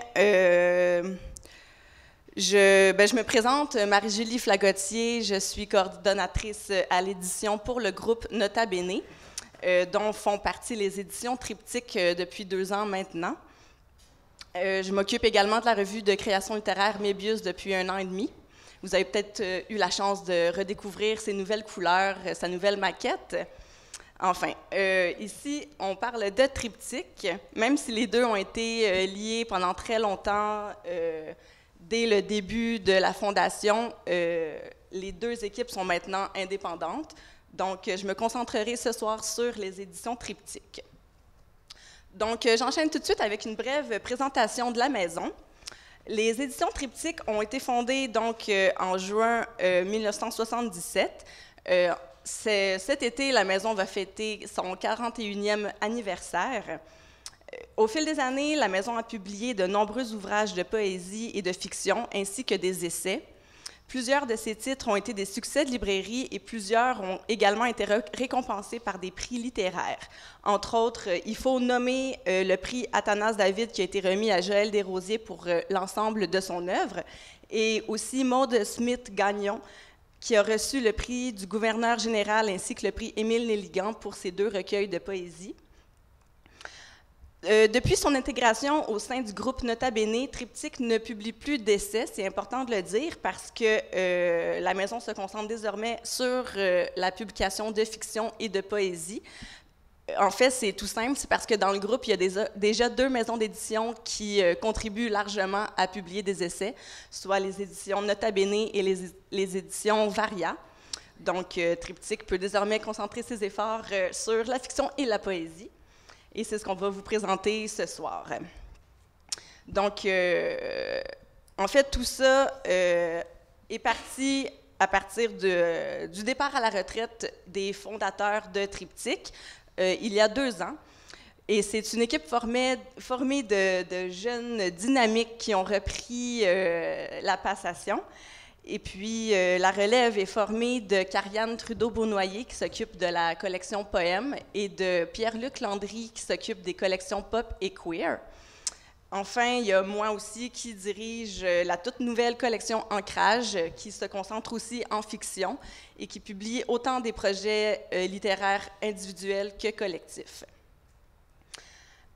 Speaker 3: je me présente, Marie-Julie Flagotier. Je suis coordonnatrice à l'édition pour le groupe Nota Bene, dont font partie les éditions Triptyque depuis 2 ans maintenant. Je m'occupe également de la revue de création littéraire Mébius depuis 1 an et demi. Vous avez peut-être eu la chance de redécouvrir ses nouvelles couleurs, sa nouvelle maquette. Enfin, ici, on parle de Triptyque, même si les deux ont été liés pendant très longtemps dès le début de la fondation, les deux équipes sont maintenant indépendantes. Donc, je me concentrerai ce soir sur les éditions Triptyque. Donc, j'enchaîne tout de suite avec une brève présentation de la maison. Les éditions Triptyque ont été fondées donc en juin 1977. Cet été, la maison va fêter son 41e anniversaire. Au fil des années, la maison a publié de nombreux ouvrages de poésie et de fiction, ainsi que des essais. Plusieurs de ces titres ont été des succès de librairie et plusieurs ont également été récompensés par des prix littéraires. Entre autres, il faut nommer le prix Athanase David qui a été remis à Joël Desrosiers pour l'ensemble de son œuvre, et aussi Maude Smith-Gagnon qui a reçu le prix du gouverneur général ainsi que le prix Émile Nelligan pour ses deux recueils de poésie. Depuis son intégration au sein du groupe Nota Bene, Triptyque ne publie plus d'essais, c'est important de le dire, parce que la maison se concentre désormais sur la publication de fiction et de poésie. En fait, c'est tout simple, c'est parce que dans le groupe, il y a déjà deux maisons d'édition qui contribuent largement à publier des essais, soit les éditions Nota Bene et les éditions Varia. Donc, Triptyque peut désormais concentrer ses efforts sur la fiction et la poésie. Et c'est ce qu'on va vous présenter ce soir. Donc, en fait, tout ça est parti à partir du départ à la retraite des fondateurs de Triptyque, il y a 2 ans. Et c'est une équipe formée de jeunes dynamiques qui ont repris la passation. Et puis, la relève est formée de Karianne Trudeau-Beaunoyer, qui s'occupe de la collection Poèmes, et de Pierre-Luc Landry, qui s'occupe des collections Pop et Queer. Enfin, il y a moi aussi qui dirige la toute nouvelle collection Ancrage, qui se concentre aussi en fiction et qui publie autant des projets littéraires individuels que collectifs.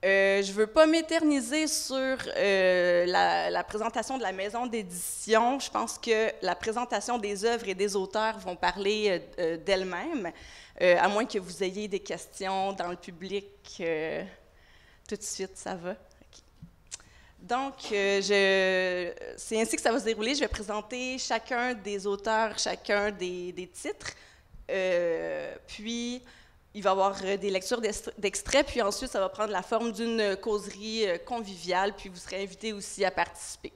Speaker 3: Je ne veux pas m'éterniser sur la présentation de la maison d'édition. Je pense que la présentation des œuvres et des auteurs vont parler d'elles-mêmes, à moins que vous ayez des questions dans le public. Tout de suite, ça va. Okay. Donc, c'est ainsi que ça va se dérouler. Je vais présenter chacun des auteurs, chacun des titres, puis il va y avoir des lectures d'extraits, puis ensuite, ça va prendre la forme d'une causerie conviviale, puis vous serez invités aussi à participer.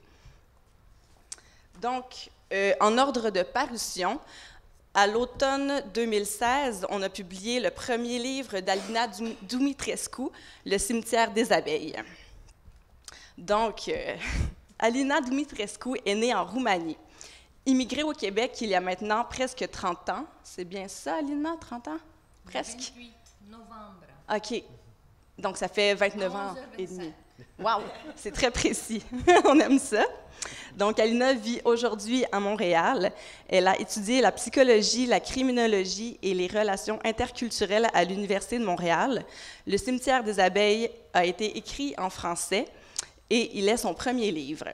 Speaker 3: Donc, en ordre de parution, à l'automne 2016, on a publié le premier livre d'Alina Dumitrescu, Le cimetière des abeilles. Donc, Alina Dumitrescu est née en Roumanie. Immigrée au Québec il y a maintenant presque 30 ans. C'est bien ça, Alina, 30 ans? Presque?
Speaker 4: 28 novembre.
Speaker 3: OK. Donc, ça fait 29 ans et demi. Wow! C'est très précis. On aime ça. Donc, Alina vit aujourd'hui à Montréal. Elle a étudié la psychologie, la criminologie et les relations interculturelles à l'Université de Montréal. Le cimetière des abeilles a été écrit en français et il est son premier livre.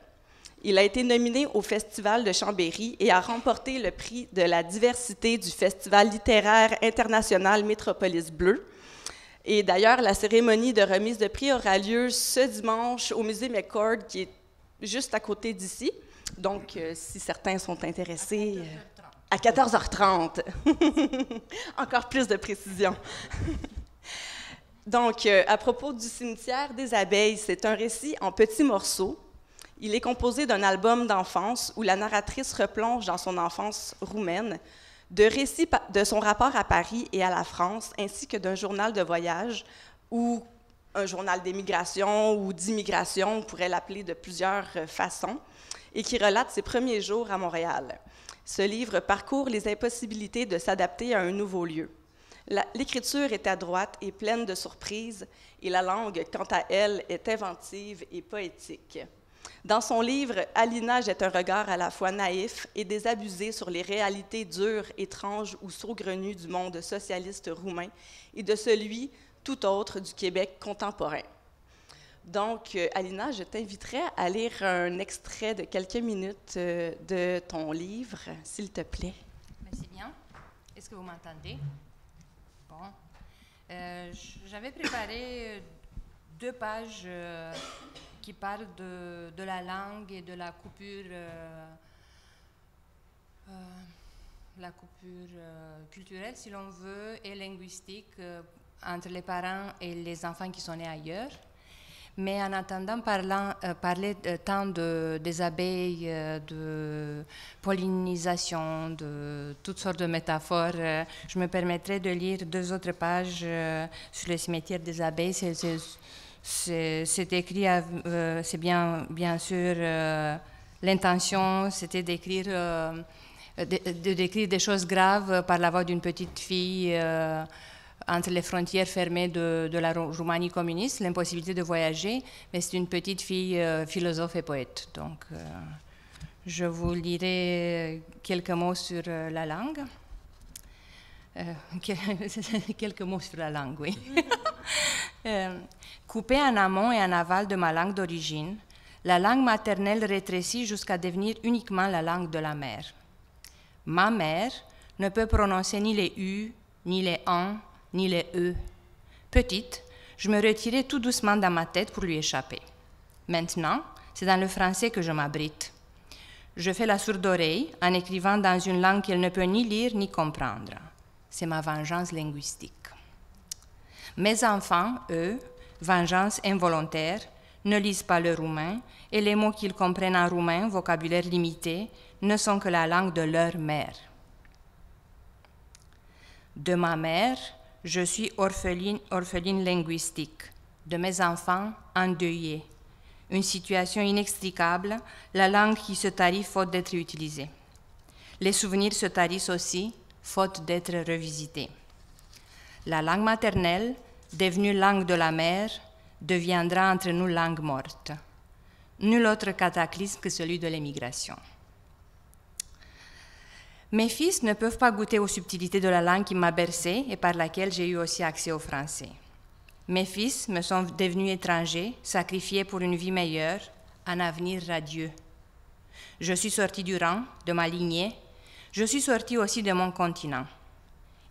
Speaker 3: Il a été nominé au Festival de Chambéry et a remporté le prix de la diversité du Festival littéraire international Métropolis Bleu. Et d'ailleurs, la cérémonie de remise de prix aura lieu ce dimanche au Musée McCord, qui est juste à côté d'ici. Donc, si certains sont intéressés, à 14h30. Encore plus de précision. Donc, à propos du cimetière des abeilles, c'est un récit en petits morceaux. Il est composé d'un album d'enfance où la narratrice replonge dans son enfance roumaine, de récits de son rapport à Paris et à la France, ainsi que d'un journal de voyage ou un journal d'émigration ou d'immigration, on pourrait l'appeler de plusieurs façons, et qui relate ses premiers jours à Montréal. Ce livre parcourt les impossibilités de s'adapter à un nouveau lieu. L'écriture est adroite et pleine de surprises, et la langue, quant à elle, est inventive et poétique. Dans son livre, Alina jette un regard à la fois naïf et désabusé sur les réalités dures, étranges ou saugrenues du monde socialiste roumain et de celui, tout autre, du Québec contemporain. Donc, Alina, je t'inviterais à lire un extrait de quelques minutes de ton livre, s'il te plaît.
Speaker 4: Merci bien. Est-ce que vous m'entendez? Bon. J'avais préparé 2 pages qui parle de la langue et de la coupure, culturelle, si l'on veut, et linguistique entre les parents et les enfants qui sont nés ailleurs. Mais en attendant, parler tant des abeilles, de pollinisation, de toutes sortes de métaphores, je me permettrai de lire 2 autres pages sur le cimetière des abeilles. C'est écrit, c'est bien sûr, l'intention, c'était d'écrire des choses graves par la voix d'une petite fille entre les frontières fermées de la Roumanie communiste, l'impossibilité de voyager, mais c'est une petite fille philosophe et poète. Donc, je vous lirai quelques mots sur la langue. Quelques mots sur la langue, oui. Coupée en amont et en aval de ma langue d'origine, la langue maternelle rétrécit jusqu'à devenir uniquement la langue de la mère. Ma mère ne peut prononcer ni les U, ni les AN, ni les E. Petite, je me retirais tout doucement dans ma tête pour lui échapper. Maintenant, c'est dans le français que je m'abrite. Je fais la sourde oreille en écrivant dans une langue qu'elle ne peut ni lire ni comprendre. C'est ma vengeance linguistique. Mes enfants, eux, vengeance involontaire, ne lisent pas le roumain et les mots qu'ils comprennent en roumain, vocabulaire limité, ne sont que la langue de leur mère. De ma mère, je suis orpheline linguistique, de mes enfants endeuillés. Une situation inextricable, la langue qui se tarit faute d'être utilisée. Les souvenirs se tarissent aussi, faute d'être revisités. La langue maternelle, devenue langue de la mère, deviendra entre nous langue morte. Nul autre cataclysme que celui de l'émigration. Mes fils ne peuvent pas goûter aux subtilités de la langue qui m'a bercée et par laquelle j'ai eu aussi accès au français. Mes fils me sont devenus étrangers, sacrifiés pour une vie meilleure, un avenir radieux. Je suis sortie du rang, de ma lignée, je suis sortie aussi de mon continent.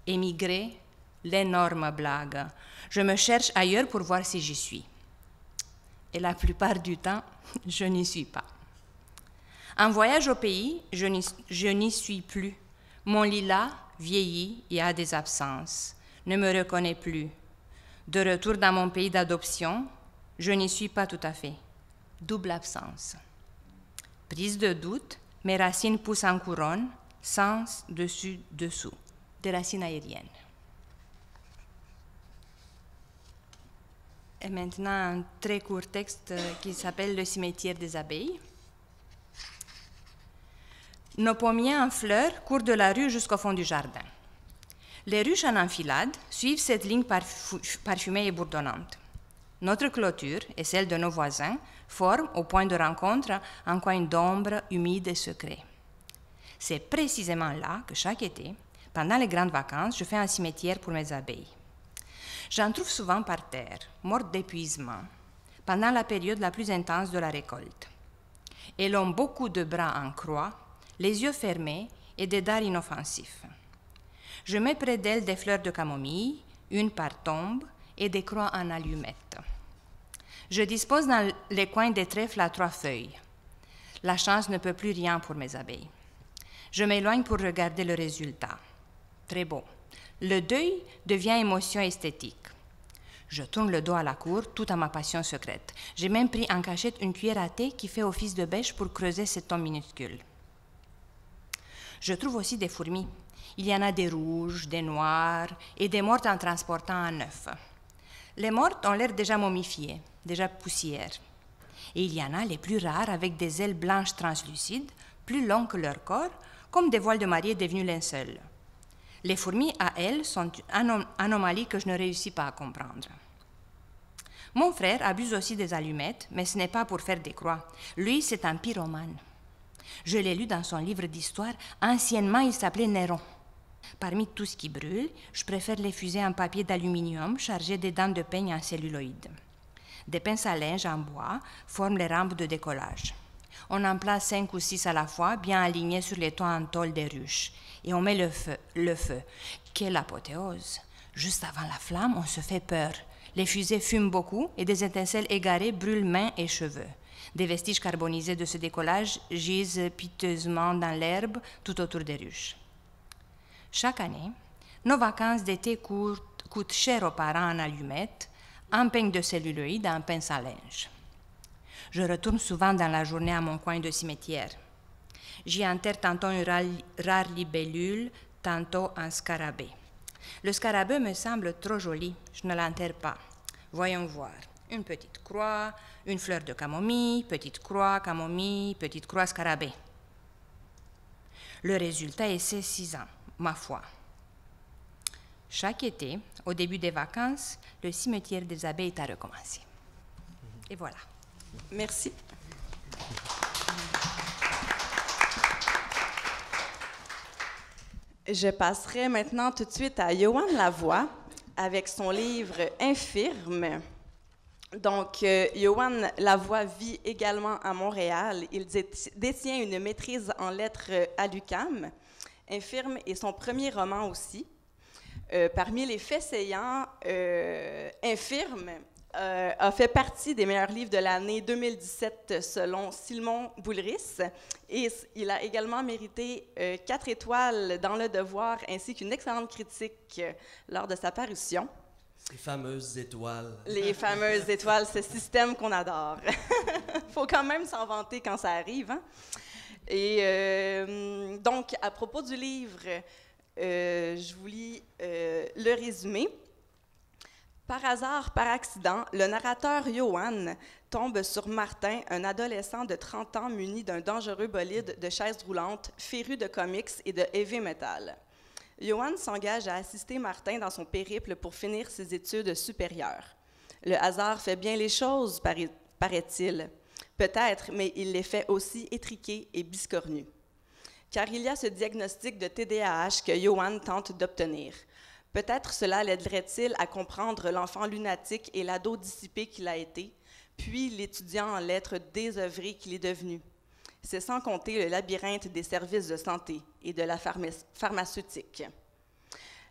Speaker 4: Émigré, l'énorme blague. Je me cherche ailleurs pour voir si j'y suis. Et la plupart du temps, je n'y suis pas. En voyage au pays, je n'y suis plus. Mon lilas vieillit et a des absences, ne me reconnaît plus. De retour dans mon pays d'adoption, je n'y suis pas tout à fait. Double absence. Prise de doute, mes racines poussent en couronne, sens dessus-dessous, des racines aériennes. Et maintenant, un très court texte qui s'appelle « Le cimetière des abeilles ». Nos pommiers en fleurs courent de la rue jusqu'au fond du jardin. Les ruches en enfilade suivent cette ligne parfumée et bourdonnante. Notre clôture et celle de nos voisins forment, au point de rencontre, un coin d'ombre humide et secret. C'est précisément là que chaque été, pendant les grandes vacances, je fais un cimetière pour mes abeilles. J'en trouve souvent par terre, mortes d'épuisement, pendant la période la plus intense de la récolte. Elles ont beaucoup de bras en croix, les yeux fermés et des dards inoffensifs. Je mets près d'elles des fleurs de camomille, une par tombe, et des croix en allumettes. Je dispose dans les coins des trèfles à 3 feuilles. La chance ne peut plus rien pour mes abeilles. Je m'éloigne pour regarder le résultat. Très beau. Le deuil devient émotion esthétique. Je tourne le dos à la cour, tout à ma passion secrète. J'ai même pris en cachette une cuillère à thé qui fait office de bêche pour creuser cette tombe minuscule. Je trouve aussi des fourmis. Il y en a des rouges, des noirs et des mortes en transportant un œuf. Les mortes ont l'air déjà momifiées, déjà poussières. Et il y en a les plus rares avec des ailes blanches translucides, plus longues que leur corps, comme des voiles de mariée devenues linceuls. Les fourmis, à elles, sont une anomalie que je ne réussis pas à comprendre. Mon frère abuse aussi des allumettes, mais ce n'est pas pour faire des croix. Lui, c'est un pyromane. Je l'ai lu dans son livre d'histoire. Anciennement, il s'appelait Néron. Parmi tout ce qui brûle, je préfère les fusées en papier d'aluminium chargées des dents de peigne en celluloïd. Des pinces à linge en bois forment les rampes de décollage. On en place 5 ou 6 à la fois, bien alignés sur les toits en tôle des ruches. Et on met le feu. Quelle apothéose! Juste avant la flamme, on se fait peur. Les fusées fument beaucoup et des étincelles égarées brûlent mains et cheveux. Des vestiges carbonisés de ce décollage gisent piteusement dans l'herbe tout autour des ruches. Chaque année, nos vacances d'été coûtent cher aux parents en allumettes, en peigne de celluloïd et en pince à linge. Je retourne souvent dans la journée à mon coin de cimetière. J'y enterre tantôt une rare libellule, tantôt un scarabée. Le scarabée me semble trop joli, je ne l'enterre pas. Voyons voir. Une petite croix, une fleur de camomille, petite croix, camomille, petite croix, scarabée. Le résultat est saisissant, ma foi. Chaque été, au début des vacances, le cimetière des abeilles est à recommencer. Et voilà.
Speaker 3: Merci. Je passerai maintenant tout de suite à Yohan Lavoie avec son livre « Infirme ». Donc, Yohan Lavoie vit également à Montréal. Il détient une maîtrise en lettres à l'UQAM. « Infirme » est son premier roman aussi. Parmi les faits saillants, Infirme a fait partie des meilleurs livres de l'année 2017 selon Simon Boulris, et il a également mérité 4 étoiles dans Le Devoir ainsi qu'une excellente critique lors de sa parution.
Speaker 5: Ces fameuses étoiles.
Speaker 3: Les fameuses étoiles, ce système qu'on adore. Faut quand même s'en vanter quand ça arrive, hein? Et donc, à propos du livre, je vous lis le résumé. Par hasard, par accident, le narrateur Yohan tombe sur Martin, un adolescent de 30 ans muni d'un dangereux bolide de chaise roulante, féru de comics et de heavy metal. Yohan s'engage à assister Martin dans son périple pour finir ses études supérieures. Le hasard fait bien les choses, paraît-il. Peut-être, mais il les fait aussi étriquées et biscornues. Car il y a ce diagnostic de TDAH que Yohan tente d'obtenir. Peut-être cela l'aiderait-il à comprendre l'enfant lunatique et l'ado dissipé qu'il a été, puis l'étudiant en lettres désœuvré qu'il est devenu. C'est sans compter le labyrinthe des services de santé et de la pharmaceutique.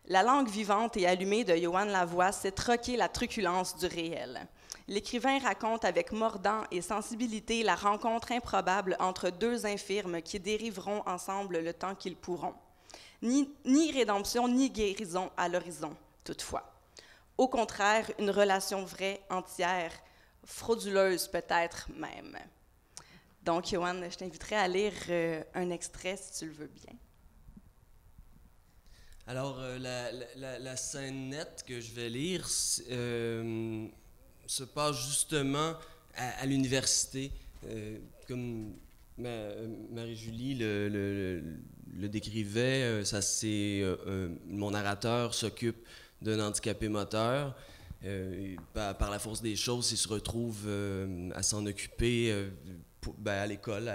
Speaker 3: La langue vivante et allumée de Yohan Lavoie sait troquer la truculence du réel. L'écrivain raconte avec mordant et sensibilité la rencontre improbable entre deux infirmes qui dériveront ensemble le temps qu'ils pourront. Ni rédemption, ni guérison à l'horizon, toutefois. Au contraire, une relation vraie, entière, frauduleuse peut-être même. Donc, Yohan, je t'inviterai à lire un extrait, si tu le veux bien.
Speaker 5: Alors, la scène nette que je vais lire se passe justement à l'université. Comme Marie-Julie le décrivait, mon narrateur s'occupe d'un handicapé moteur. Par la force des choses, il se retrouve à s'en occuper à l'école,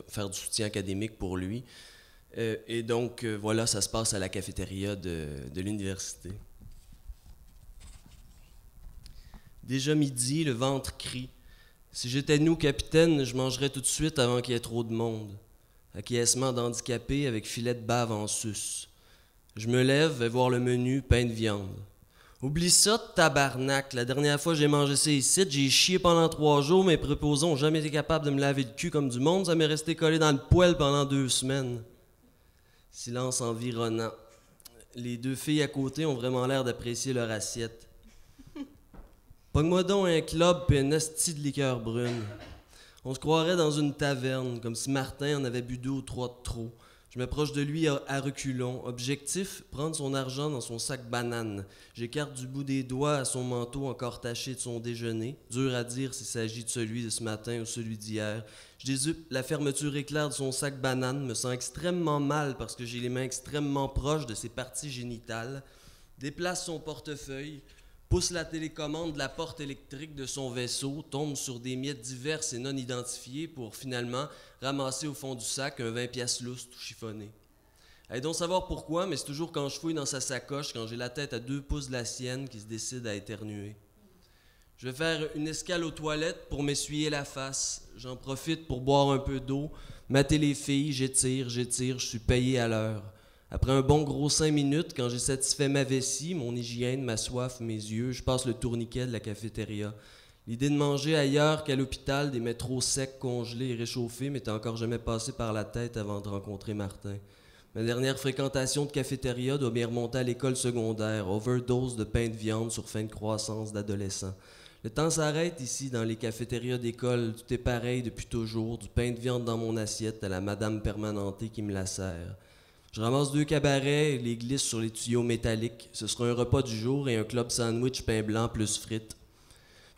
Speaker 5: faire du soutien académique pour lui. Et donc, voilà, ça se passe à la cafétéria de l'université. Déjà midi, le ventre crie. Si j'étais nous, capitaine, je mangerais tout de suite avant qu'il y ait trop de monde. Acquiescement d'handicapé avec filet de bave en sus. Je me lève, vais voir le menu, pain de viande. Oublie ça, tabarnak. La dernière fois que j'ai mangé ça ici, j'ai chié pendant 3 jours. Mes préposés n'ont jamais été capables de me laver le cul comme du monde. Ça m'est resté collé dans le poêle pendant 2 semaines. Silence environnant. Les 2 filles à côté ont vraiment l'air d'apprécier leur assiette. Pogne-moi donc un club et une hostie de liqueur brune. On se croirait dans une taverne, comme si Martin en avait bu 2 ou 3 de trop. Je m'approche de lui à reculons. Objectif, prendre son argent dans son sac banane. J'écarte du bout des doigts à son manteau encore taché de son déjeuner. Dur à dire s'il s'agit de celui de ce matin ou celui d'hier. Je dézuppe la fermeture éclair de son sac banane, me sens extrêmement mal parce que j'ai les mains extrêmement proches de ses parties génitales. Déplace son portefeuille, pousse la télécommande de la porte électrique de son vaisseau, tombe sur des miettes diverses et non identifiées pour finalement ramasser au fond du sac un 20 piastres lousse tout chiffonné. Allez donc savoir pourquoi, mais c'est toujours quand je fouille dans sa sacoche, quand j'ai la tête à 2 pouces de la sienne, qu'il se décide à éternuer. Je vais faire une escale aux toilettes pour m'essuyer la face. J'en profite pour boire un peu d'eau, mater les filles, j'étire, je suis payé à l'heure. Après un bon gros 5 minutes, quand j'ai satisfait ma vessie, mon hygiène, ma soif, mes yeux, je passe le tourniquet de la cafétéria. L'idée de manger ailleurs qu'à l'hôpital, des métros secs, congelés et réchauffés, m'était encore jamais passé par la tête avant de rencontrer Martin. Ma dernière fréquentation de cafétéria doit bien remonter à l'école secondaire, overdose de pain de viande sur fin de croissance d'adolescent. Le temps s'arrête ici, dans les cafétérias d'école, tout est pareil depuis toujours, du pain de viande dans mon assiette à la madame permanentée qui me la sert. Je ramasse 2 cabarets et les glisse sur les tuyaux métalliques. Ce sera un repas du jour et un club sandwich pain blanc plus frites.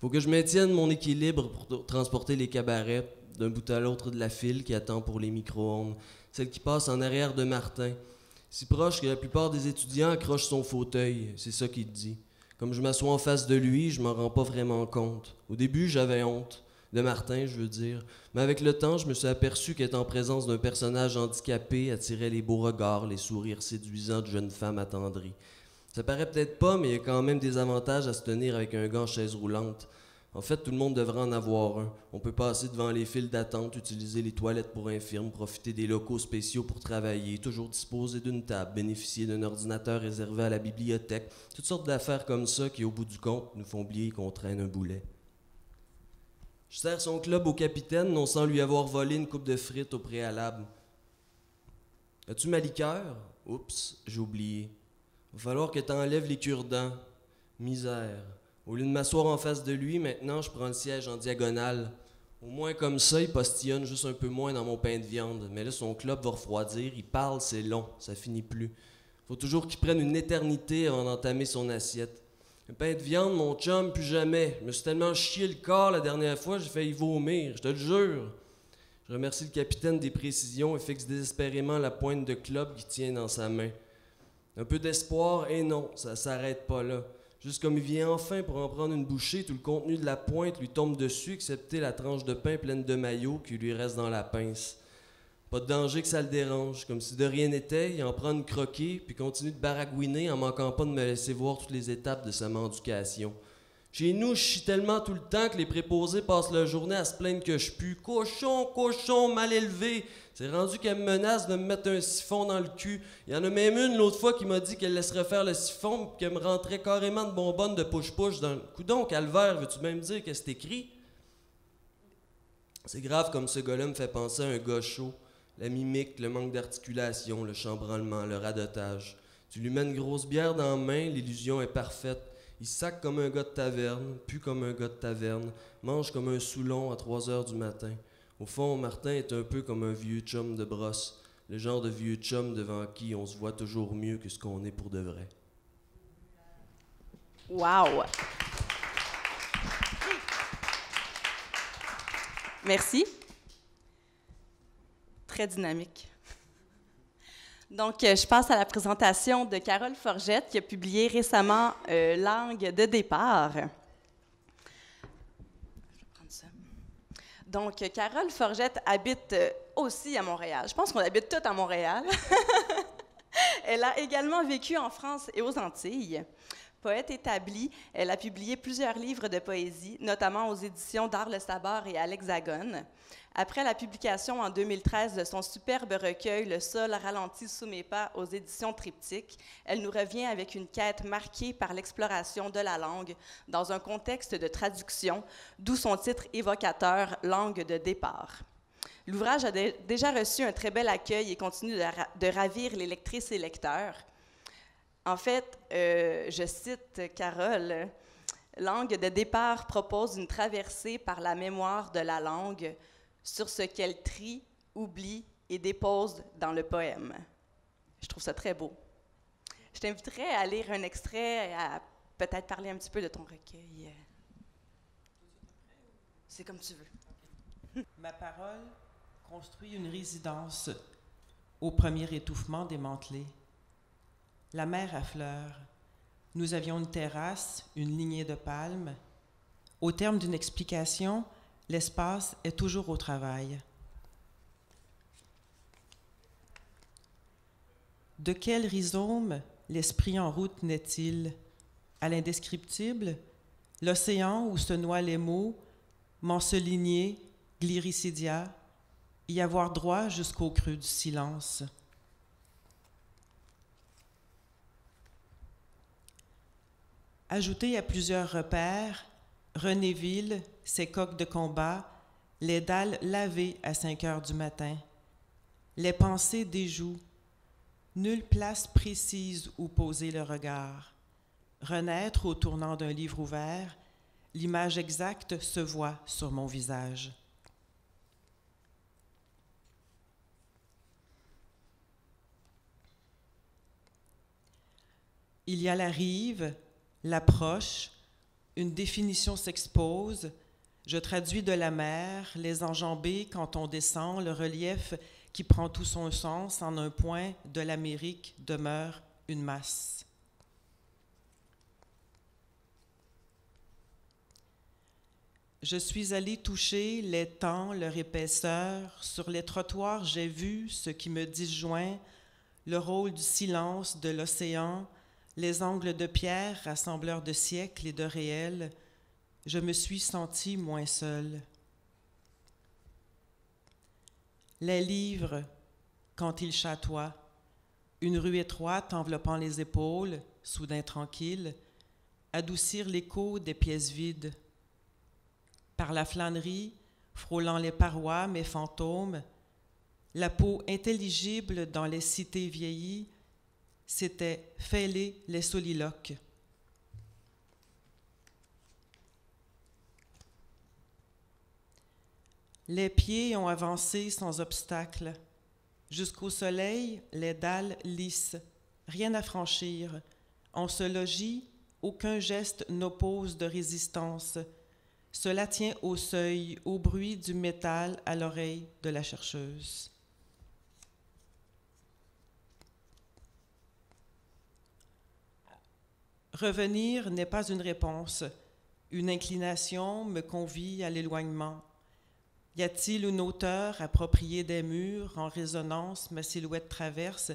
Speaker 5: Faut que je maintienne mon équilibre pour transporter les cabarets d'un bout à l'autre de la file qui attend pour les micro-ondes, celle qui passe en arrière de Martin, si proche que la plupart des étudiants accrochent son fauteuil, c'est ça qu'il dit. Comme je m'assois en face de lui, je m'en rends pas vraiment compte. Au début, j'avais honte. De Martin, je veux dire. Mais avec le temps, je me suis aperçu qu'être en présence d'un personnage handicapé attirait les beaux regards, les sourires séduisants de jeunes femmes attendries. Ça paraît peut-être pas, mais il y a quand même des avantages à se tenir avec un gars en chaise roulante. En fait, tout le monde devrait en avoir un. On peut passer devant les files d'attente, utiliser les toilettes pour infirmes, profiter des locaux spéciaux pour travailler, toujours disposer d'une table, bénéficier d'un ordinateur réservé à la bibliothèque. Toutes sortes d'affaires comme ça qui, au bout du compte, nous font oublier qu'on traîne un boulet. Je sers son club au capitaine, non sans lui avoir volé une coupe de frites au préalable. « As-tu ma liqueur? » « Oups, j'ai oublié. Va falloir que t'enlèves les cure-dents. » Misère. Au lieu de m'asseoir en face de lui, maintenant, je prends le siège en diagonale. Au moins comme ça, il postillonne juste un peu moins dans mon pain de viande. Mais là, son club va refroidir. Il parle, c'est long. Ça finit plus. Faut toujours qu'il prenne une éternité avant d'entamer son assiette. Le pain de viande, mon chum, plus jamais. Je me suis tellement chié le corps la dernière fois, j'ai failli vomir. Je te le jure. Je remercie le capitaine des précisions et fixe désespérément la pointe de clope qu'il tient dans sa main. Un peu d'espoir, et non, ça s'arrête pas là. Juste comme il vient enfin pour en prendre une bouchée, tout le contenu de la pointe lui tombe dessus, excepté la tranche de pain pleine de maillot qui lui reste dans la pince. Pas de danger que ça le dérange. Comme si de rien n'était, il en prend une croquée, puis continue de baragouiner en manquant pas de me laisser voir toutes les étapes de sa mendication. Chez nous, je chie tellement tout le temps que les préposés passent leur journée à se plaindre que je pue. Cochon, cochon, mal élevé. C'est rendu qu'elle me menace de me mettre un siphon dans le cul. Il y en a même une l'autre fois qui m'a dit qu'elle laisserait faire le siphon et qu'elle me rentrait carrément de bonbonne de push-push dans le coudon. Calvaire, veux-tu même dire que c'est écrit? C'est grave comme ce gars-là me fait penser à un gars chaud. La mimique, le manque d'articulation, le chambranlement, le radotage. Tu lui mets une grosse bière dans la main, l'illusion est parfaite. Il sac comme un gars de taverne, pue comme un gars de taverne, mange comme un Soulon à 3 heures du matin. Au fond, Martin est un peu comme un vieux chum de brosse, le genre de vieux chum devant qui on se voit toujours mieux que ce qu'on est pour de vrai.
Speaker 3: Wow! Merci. Très dynamique. Donc, je passe à la présentation de Carole Forgette, qui a publié récemment Langue de départ. Je vais prendre ça. Donc, Carole Forgette habite aussi à Montréal. Je pense qu'on habite tous à Montréal. Elle a également vécu en France et aux Antilles. Poète établie, elle a publié plusieurs livres de poésie, notamment aux éditions d'Art Le Sabord et à l'Hexagone. Après la publication en 2013 de son superbe recueil « Le sol ralentit sous mes pas » aux éditions Triptyque, elle nous revient avec une quête marquée par l'exploration de la langue dans un contexte de traduction, d'où son titre évocateur « Langue de départ ». L'ouvrage a déjà reçu un très bel accueil et continue de ravir les lectrices et lecteurs. En fait, je cite Carole, « Langue de départ propose une traversée par la mémoire de la langue sur ce qu'elle trie, oublie et dépose dans le poème. » Je trouve ça très beau. Je t'inviterais à lire un extrait, à peut-être parler un petit peu de ton recueil. C'est comme tu veux.
Speaker 6: Ma parole construit une résidence au premier étouffement démantelé. La mer affleure. Nous avions une terrasse, une lignée de palmes. Au terme d'une explication, l'espace est toujours au travail. De quel rhizome l'esprit en route naît-il? À l'indescriptible? L'océan où se noient les mots, Manceligné, Gliricidia, y avoir droit jusqu'au creux du silence. Ajoutés à plusieurs repères, Renéville, ses coqs de combat, les dalles lavées à 5 heures du matin. Les pensées déjouent. Nulle place précise où poser le regard. Renaître au tournant d'un livre ouvert, l'image exacte se voit sur mon visage. Il y a la rive, l'approche, une définition s'expose, je traduis de la mer, les enjambées quand on descend, le relief qui prend tout son sens en un point de l'Amérique demeure une masse. Je suis allée toucher les temps, leur épaisseur, sur les trottoirs j'ai vu ce qui me disjoint, le rôle du silence, de l'océan, les angles de pierre, rassembleurs de siècles et de réels, je me suis sentie moins seule. Les livres, quand ils chatoient, une rue étroite enveloppant les épaules, soudain tranquille, adoucir l'écho des pièces vides. Par la flânerie, frôlant les parois, mes fantômes, la peau intelligible dans les cités vieillies, c'était fêler les soliloques. Les pieds ont avancé sans obstacle. Jusqu'au soleil, les dalles lisses, rien à franchir. En ce logis, aucun geste n'oppose de résistance. Cela tient au seuil, au bruit du métal à l'oreille de la chercheuse. Revenir n'est pas une réponse. Une inclination me convie à l'éloignement. Y a-t-il une hauteur appropriée des murs? En résonance, ma silhouette traverse,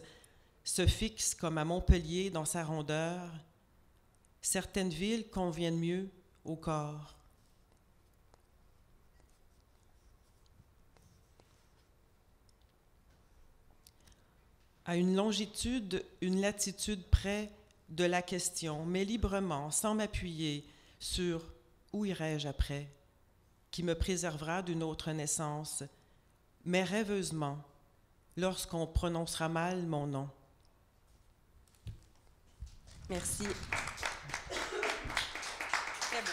Speaker 6: se fixe comme à Montpellier dans sa rondeur. Certaines villes conviennent mieux au corps. À une longitude, une latitude près de la question, mais librement, sans m'appuyer sur « où irai-je après ?» qui me préservera d'une autre naissance, mais rêveusement, lorsqu'on prononcera mal mon nom.
Speaker 3: Merci. Très beau.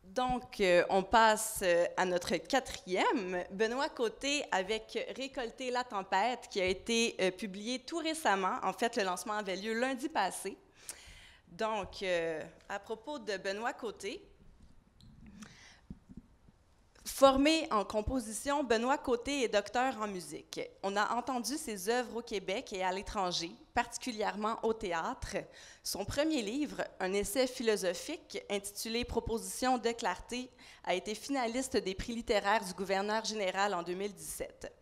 Speaker 3: Donc, on passe à notre quatrième, Benoît Côté avec « Récolter la tempête » qui a été publié tout récemment. En fait, le lancement avait lieu lundi passé. Donc, à propos de Benoît Côté, formé en composition, Benoît Côté est docteur en musique. On a entendu ses œuvres au Québec et à l'étranger, particulièrement au théâtre. Son premier livre, un essai philosophique intitulé « Proposition de clarté », a été finaliste des prix littéraires du gouverneur général en 2017.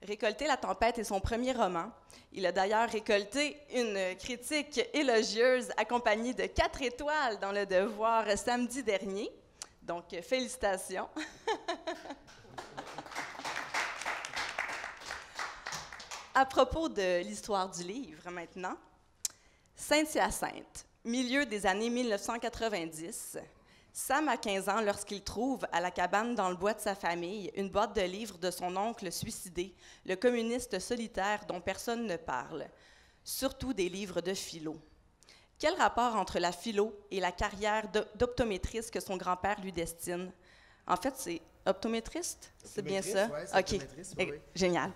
Speaker 3: Récolter la tempête est son premier roman. Il a d'ailleurs récolté une critique élogieuse accompagnée de 4 étoiles dans Le Devoir samedi dernier. Donc, félicitations. À propos de l'histoire du livre, maintenant, Saint-Hyacinthe, milieu des années 1990. Sam a 15 ans lorsqu'il trouve, à la cabane dans le bois de sa famille, une boîte de livres de son oncle suicidé, le communiste solitaire dont personne ne parle, surtout des livres de philo. Quel rapport entre la philo et la carrière d'optométriste que son grand-père lui destine? En fait, c'est optométriste, c'est bien ça?
Speaker 7: Ouais, c'est
Speaker 3: OK,
Speaker 7: oui.
Speaker 3: Génial.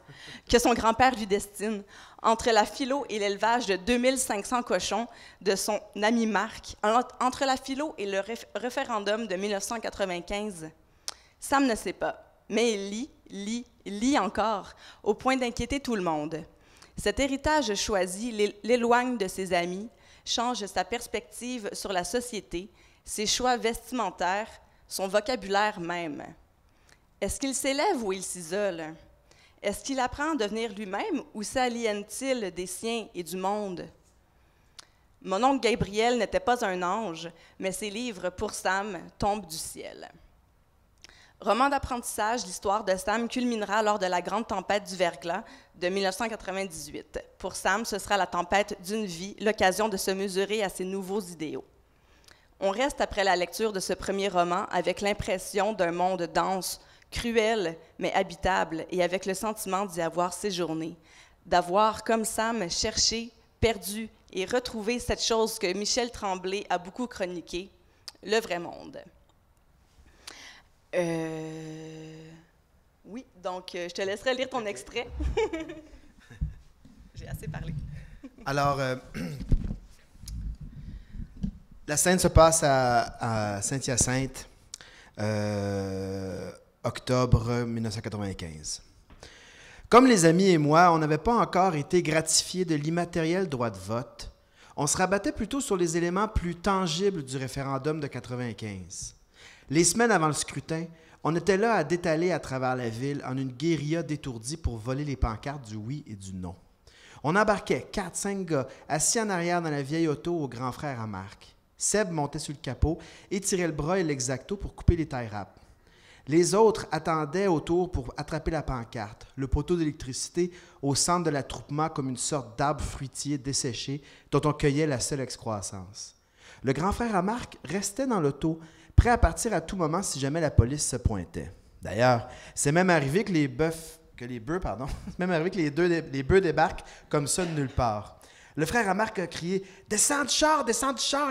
Speaker 3: Que son grand-père lui destine. Entre la philo et l'élevage de 2500 cochons de son ami Marc, entre la philo et le référendum de 1995, Sam ne sait pas, mais il lit encore, au point d'inquiéter tout le monde. Cet héritage choisi l'éloigne de ses amis, change sa perspective sur la société, ses choix vestimentaires, son vocabulaire même. Est-ce qu'il s'élève ou il s'isole? Est-ce qu'il apprend à devenir lui-même ou s'aliène-t-il des siens et du monde? Mon oncle Gabriel n'était pas un ange, mais ses livres, pour Sam, tombent du ciel. Roman d'apprentissage, l'histoire de Sam culminera lors de la grande tempête du verglas de 1998. Pour Sam, ce sera la tempête d'une vie, l'occasion de se mesurer à ses nouveaux idéaux. On reste après la lecture de ce premier roman avec l'impression d'un monde dense, cruel, mais habitable, et avec le sentiment d'y avoir séjourné, d'avoir, comme Sam, cherché, perdu et retrouvé cette chose que Michel Tremblay a beaucoup chroniquée, le vrai monde. Oui, donc je te laisserai lire ton extrait. J'ai assez parlé.
Speaker 7: Alors, la scène se passe à Saint-Hyacinthe, octobre 1995. Comme les amis et moi, on n'avait pas encore été gratifiés de l'immatériel droit de vote. On se rabattait plutôt sur les éléments plus tangibles du référendum de 1995. Les semaines avant le scrutin, on était là à détaler à travers la ville en une guérilla d'étourdis pour voler les pancartes du oui et du non. On embarquait 4-5 gars assis en arrière dans la vieille auto au grand frère à Marc. Seb montait sur le capot et tirait le bras et l'exacto pour couper les tie wraps. Les autres attendaient autour pour attraper la pancarte, le poteau d'électricité au centre de l'attroupement comme une sorte d'arbre fruitier desséché dont on cueillait la seule excroissance. Le grand frère à Marc restait dans l'auto, prêt à partir à tout moment si jamais la police se pointait. D'ailleurs, c'est même arrivé que les bœufs débarquent comme ça de nulle part. Le frère à Marc a crié « Descends du char,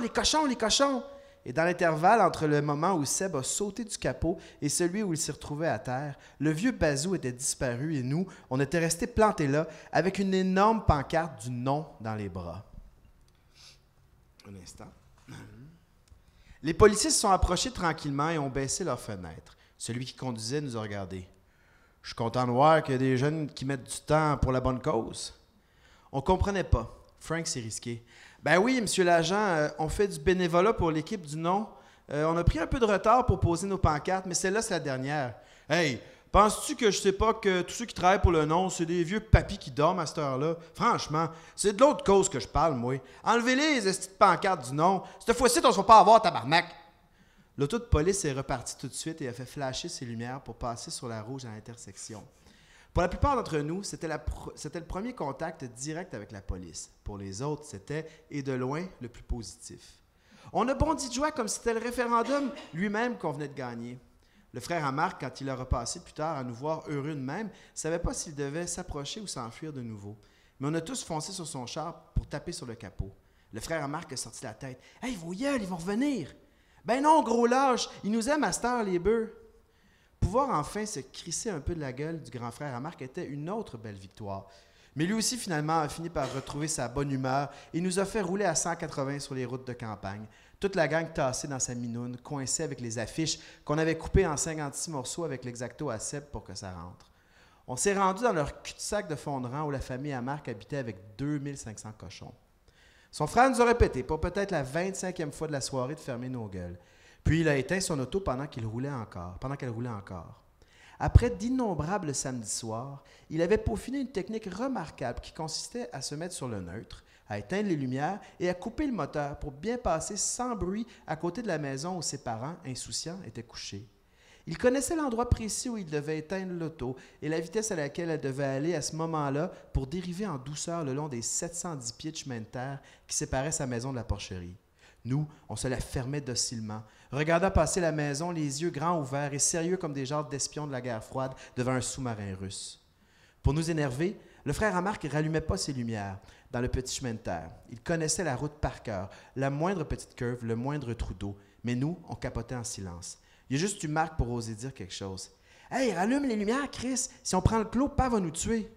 Speaker 7: les cochons, les cochons !» Et dans l'intervalle entre le moment où Seb a sauté du capot et celui où il s'est retrouvé à terre, le vieux Bazou était disparu et nous, on était restés plantés là avec une énorme pancarte du non dans les bras. Un instant. Les policiers se sont approchés tranquillement et ont baissé leurs fenêtres. Celui qui conduisait nous a regardés. « Je suis content de voir qu'il y a des jeunes qui mettent du temps pour la bonne cause. » On ne comprenait pas. Frank s'est risqué. « Ben oui, monsieur l'agent, on fait du bénévolat pour l'équipe du non. On a pris un peu de retard pour poser nos pancartes, mais celle-là, c'est la dernière. Hey, penses-tu que je sais pas que tous ceux qui travaillent pour le non, c'est des vieux papis qui dorment à cette heure-là? Franchement, c'est de l'autre cause que je parle, moi. Enlevez-les, les petites pancartes du non. Cette fois-ci, on ne se va pas avoir tabarnak. » L'auto de police est reparti tout de suite et a fait flasher ses lumières pour passer sur la rouge à l'intersection. Pour la plupart d'entre nous, c'était le premier contact direct avec la police. Pour les autres, c'était, et de loin, le plus positif. On a bondi de joie comme si c'était le référendum lui-même qu'on venait de gagner. Le frère à Marc, quand il a repassé plus tard à nous voir heureux de même, ne savait pas s'il devait s'approcher ou s'enfuir de nouveau. Mais on a tous foncé sur son char pour taper sur le capot. Le frère à Marc a sorti la tête. « Hey, vos gueules, ils vont revenir! »« Ben non, gros lâche, ils nous aiment à cette heure, les bœufs! » Pouvoir enfin se crisser un peu de la gueule du grand frère à Marc était une autre belle victoire. Mais lui aussi, finalement, a fini par retrouver sa bonne humeur et nous a fait rouler à 180 sur les routes de campagne. Toute la gang tassée dans sa minoune, coincée avec les affiches qu'on avait coupées en 56 morceaux avec l'exacto à Seb pour que ça rentre. On s'est rendu dans leur cul-de-sac de fond de rang où la famille à Marc habitait avec 2500 cochons. Son frère nous a répété, pour peut-être la 25e fois de la soirée, de fermer nos gueules. Puis il a éteint son auto pendant qu'elle roulait encore. Après d'innombrables samedis soirs, il avait peaufiné une technique remarquable qui consistait à se mettre sur le neutre, à éteindre les lumières et à couper le moteur pour bien passer sans bruit à côté de la maison où ses parents, insouciants, étaient couchés. Il connaissait l'endroit précis où il devait éteindre l'auto et la vitesse à laquelle elle devait aller à ce moment-là pour dériver en douceur le long des 710 pieds de chemin de terre qui séparaient sa maison de la porcherie. Nous, on se la fermait docilement, regardant passer la maison les yeux grands ouverts et sérieux comme des genres d'espions de la guerre froide devant un sous-marin russe. Pour nous énerver, le frère à Marc ne rallumait pas ses lumières dans le petit chemin de terre. Il connaissait la route par cœur, la moindre petite curve, le moindre trou d'eau. Mais nous, on capotait en silence. Il y a juste eu Marc pour oser dire quelque chose. « Hey, rallume les lumières, Chris! Si on prend le clos, Paf va nous tuer! »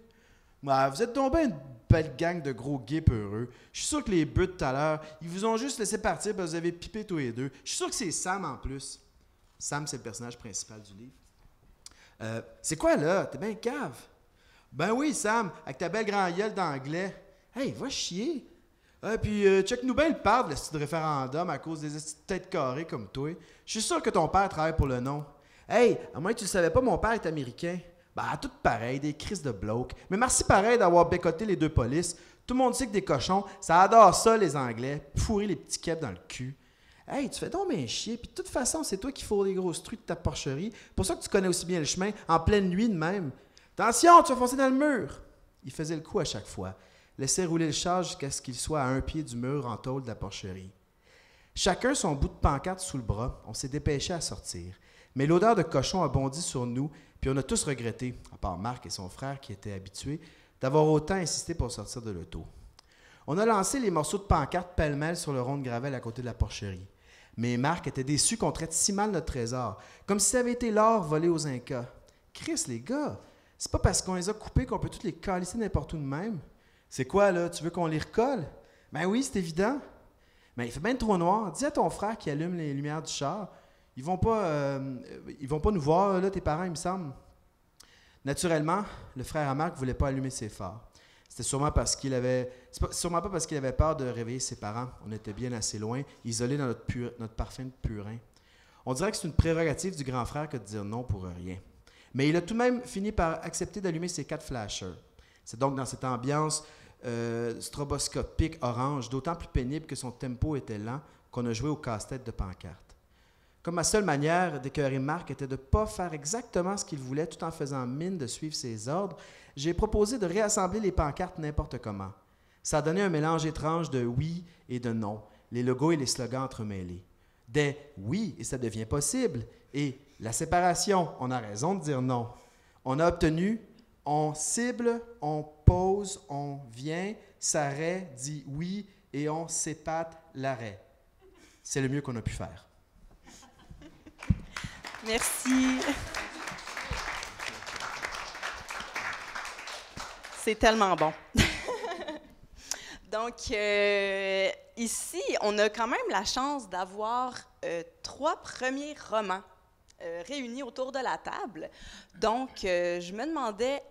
Speaker 7: Vous êtes tombé une belle gang de gros gays peureux. Je suis sûr que les bœufs de tout à l'heure, ils vous ont juste laissé partir parce que vous avez pipé tous les deux. Je suis sûr que c'est Sam en plus. Sam, c'est le personnage principal du livre. C'est quoi là? T'es bien cave. Ben oui, Sam, avec ta belle grand gueule d'anglais. Hey, va chier. Puis check-nous bien le père de la de référendum à cause des têtes carrées comme toi. Je suis sûr que ton père travaille pour le non. Hey, à moins que tu le savais pas, mon père est américain. Ben, tout pareil, des crises de blocs. Mais merci pareil d'avoir bécoté les deux polices. Tout le monde sait que des cochons, ça adore ça, les Anglais. Fourrer les petits kebs dans le cul. « Hey, tu fais donc bien chier, puis de toute façon, c'est toi qui fourres les grosses truies de ta porcherie. Pour ça que tu connais aussi bien le chemin, en pleine nuit de même. Attention, tu vas foncer dans le mur! » Il faisait le coup à chaque fois, laissait rouler le char jusqu'à ce qu'il soit à un pied du mur en tôle de la porcherie. Chacun son bout de pancarte sous le bras, on s'est dépêché à sortir. Mais l'odeur de cochon a bondi sur nous, puis on a tous regretté, à part Marc et son frère qui étaient habitués, d'avoir autant insisté pour sortir de l'auto. On a lancé les morceaux de pancarte pêle-mêle sur le rond de gravelle à côté de la porcherie. Mais Marc était déçu qu'on traite si mal notre trésor, comme si ça avait été l'or volé aux Incas. Chris, les gars, c'est pas parce qu'on les a coupés qu'on peut tous les calisser n'importe où de même. C'est quoi, là? Tu veux qu'on les recolle? Ben oui, c'est évident. Mais il fait bien trop noir. Dis à ton frère qui allume les lumières du char. Ils vont pas nous voir, là, tes parents, il me semble. Naturellement, le frère à Marc ne voulait pas allumer ses phares. C'était sûrement pas parce qu'il avait peur de réveiller ses parents. On était bien assez loin, isolés dans notre parfum de purin. On dirait que c'est une prérogative du grand frère que de dire non pour rien. Mais il a tout de même fini par accepter d'allumer ses 4 flashers. C'est donc dans cette ambiance stroboscopique orange, d'autant plus pénible que son tempo était lent, qu'on a joué au casse-tête de pancarte. Comme ma seule manière d'écœurer Marc était de ne pas faire exactement ce qu'il voulait tout en faisant mine de suivre ses ordres, j'ai proposé de réassembler les pancartes n'importe comment. Ça a donné un mélange étrange de oui et de non, les logos et les slogans entremêlés. Des oui et ça devient possible et la séparation, on a raison de dire non. On a obtenu on cible, on pose, on vient, s'arrête, dit oui et on s'épate l'arrêt. C'est le mieux qu'on a pu faire.
Speaker 3: Merci. C'est tellement bon. Donc, ici, on a quand même la chance d'avoir 3 premiers romans réunis autour de la table. Donc, je me demandais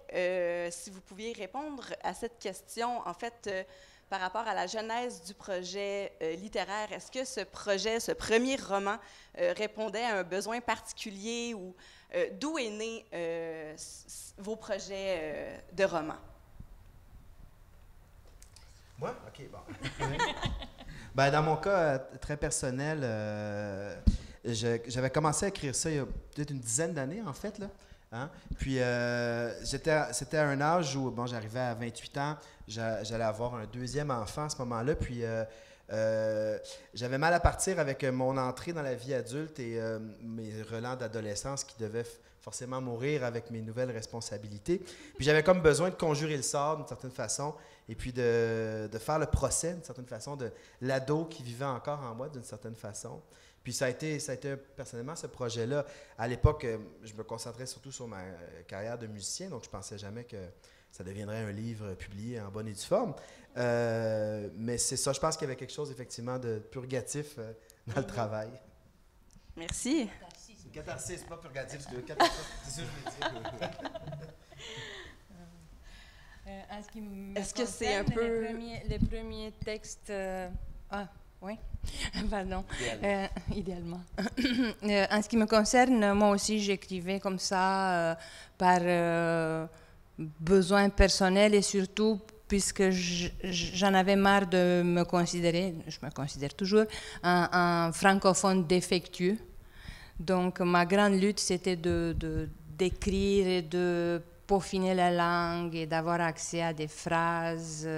Speaker 3: si vous pouviez répondre à cette question, en fait, par rapport à la genèse du projet littéraire. Est-ce que ce premier roman répondait à un besoin particulier ou d'où est né vos projets de romans?
Speaker 7: Moi? OK, bon. Ben, dans mon cas très personnel, j'avais commencé à écrire ça il y a peut-être une dizaine d'années, en fait, là. Hein? Puis, c'était à un âge où, bon, j'arrivais à 28 ans, j'allais avoir un deuxième enfant à ce moment-là, puis j'avais mal à partir avec mon entrée dans la vie adulte et mes relents d'adolescence qui devaient forcément mourir avec mes nouvelles responsabilités. Puis j'avais comme besoin de conjurer le sort d'une certaine façon et puis de faire le procès d'une certaine façon de l'ado qui vivait encore en moi d'une certaine façon. Puis ça a été personnellement ce projet-là. À l'époque, je me concentrais surtout sur ma carrière de musicien, donc je pensais jamais que ça deviendrait un livre publié en bonne et due forme. Mais c'est ça, je pense qu'il y avait quelque chose effectivement de purgatif dans le travail.
Speaker 3: Merci.
Speaker 7: C'est catharsis, pas purgatif, c'est catharsis, c'est ça que je voulais dire.
Speaker 3: Est-ce que c'est un peu...
Speaker 4: Les premiers textes... oui, pardon, idéalement. En ce qui me concerne, moi aussi, j'écrivais comme ça par besoin personnel et surtout puisque j'en avais marre de me considérer, je me considère toujours, un francophone défectueux. Donc, ma grande lutte, c'était d'écrire et de peaufiner la langue et d'avoir accès à des phrases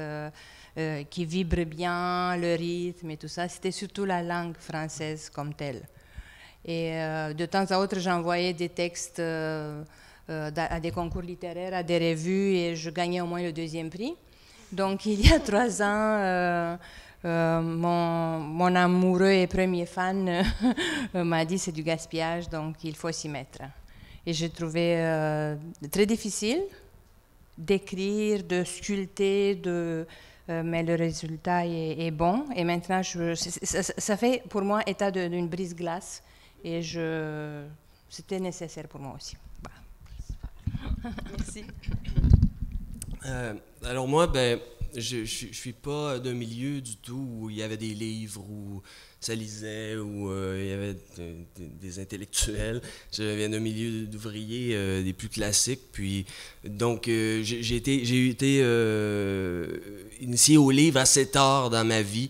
Speaker 4: qui vibrent bien, le rythme et tout ça. C'était surtout la langue française comme telle. Et de temps à autre, j'envoyais des textes à des concours littéraires, à des revues, et je gagnais au moins le 2e prix. Donc, il y a 3 ans, mon amoureux et premier fan m'a dit c'est du gaspillage, donc il faut s'y mettre. Et j'ai trouvé très difficile d'écrire, de sculpter, mais le résultat est bon. Et maintenant, ça fait pour moi état d'une brise-glace, et c'était nécessaire pour moi aussi. Voilà.
Speaker 3: Merci.
Speaker 5: Alors moi, ben, je suis pas d'un milieu du tout où il y avait des livres, où ça lisait, où il y avait des intellectuels. Je viens d'un milieu d'ouvriers des plus classiques. Puis, donc, j'ai été initié au livre assez tard dans ma vie.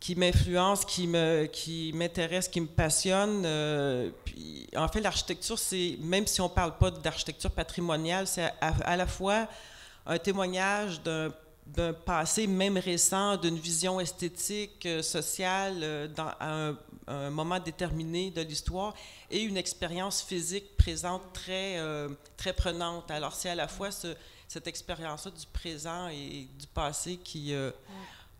Speaker 6: qui m'influence, qui m'intéresse, qui me passionne. Puis, en fait, l'architecture, c'est, même si on ne parle pas d'architecture patrimoniale, c'est à la fois un témoignage d'un passé, même récent, d'une vision esthétique, sociale, à un moment déterminé de l'histoire, et une expérience physique présente très prenante. Alors, c'est à la fois cette expérience-là du présent et du passé qui...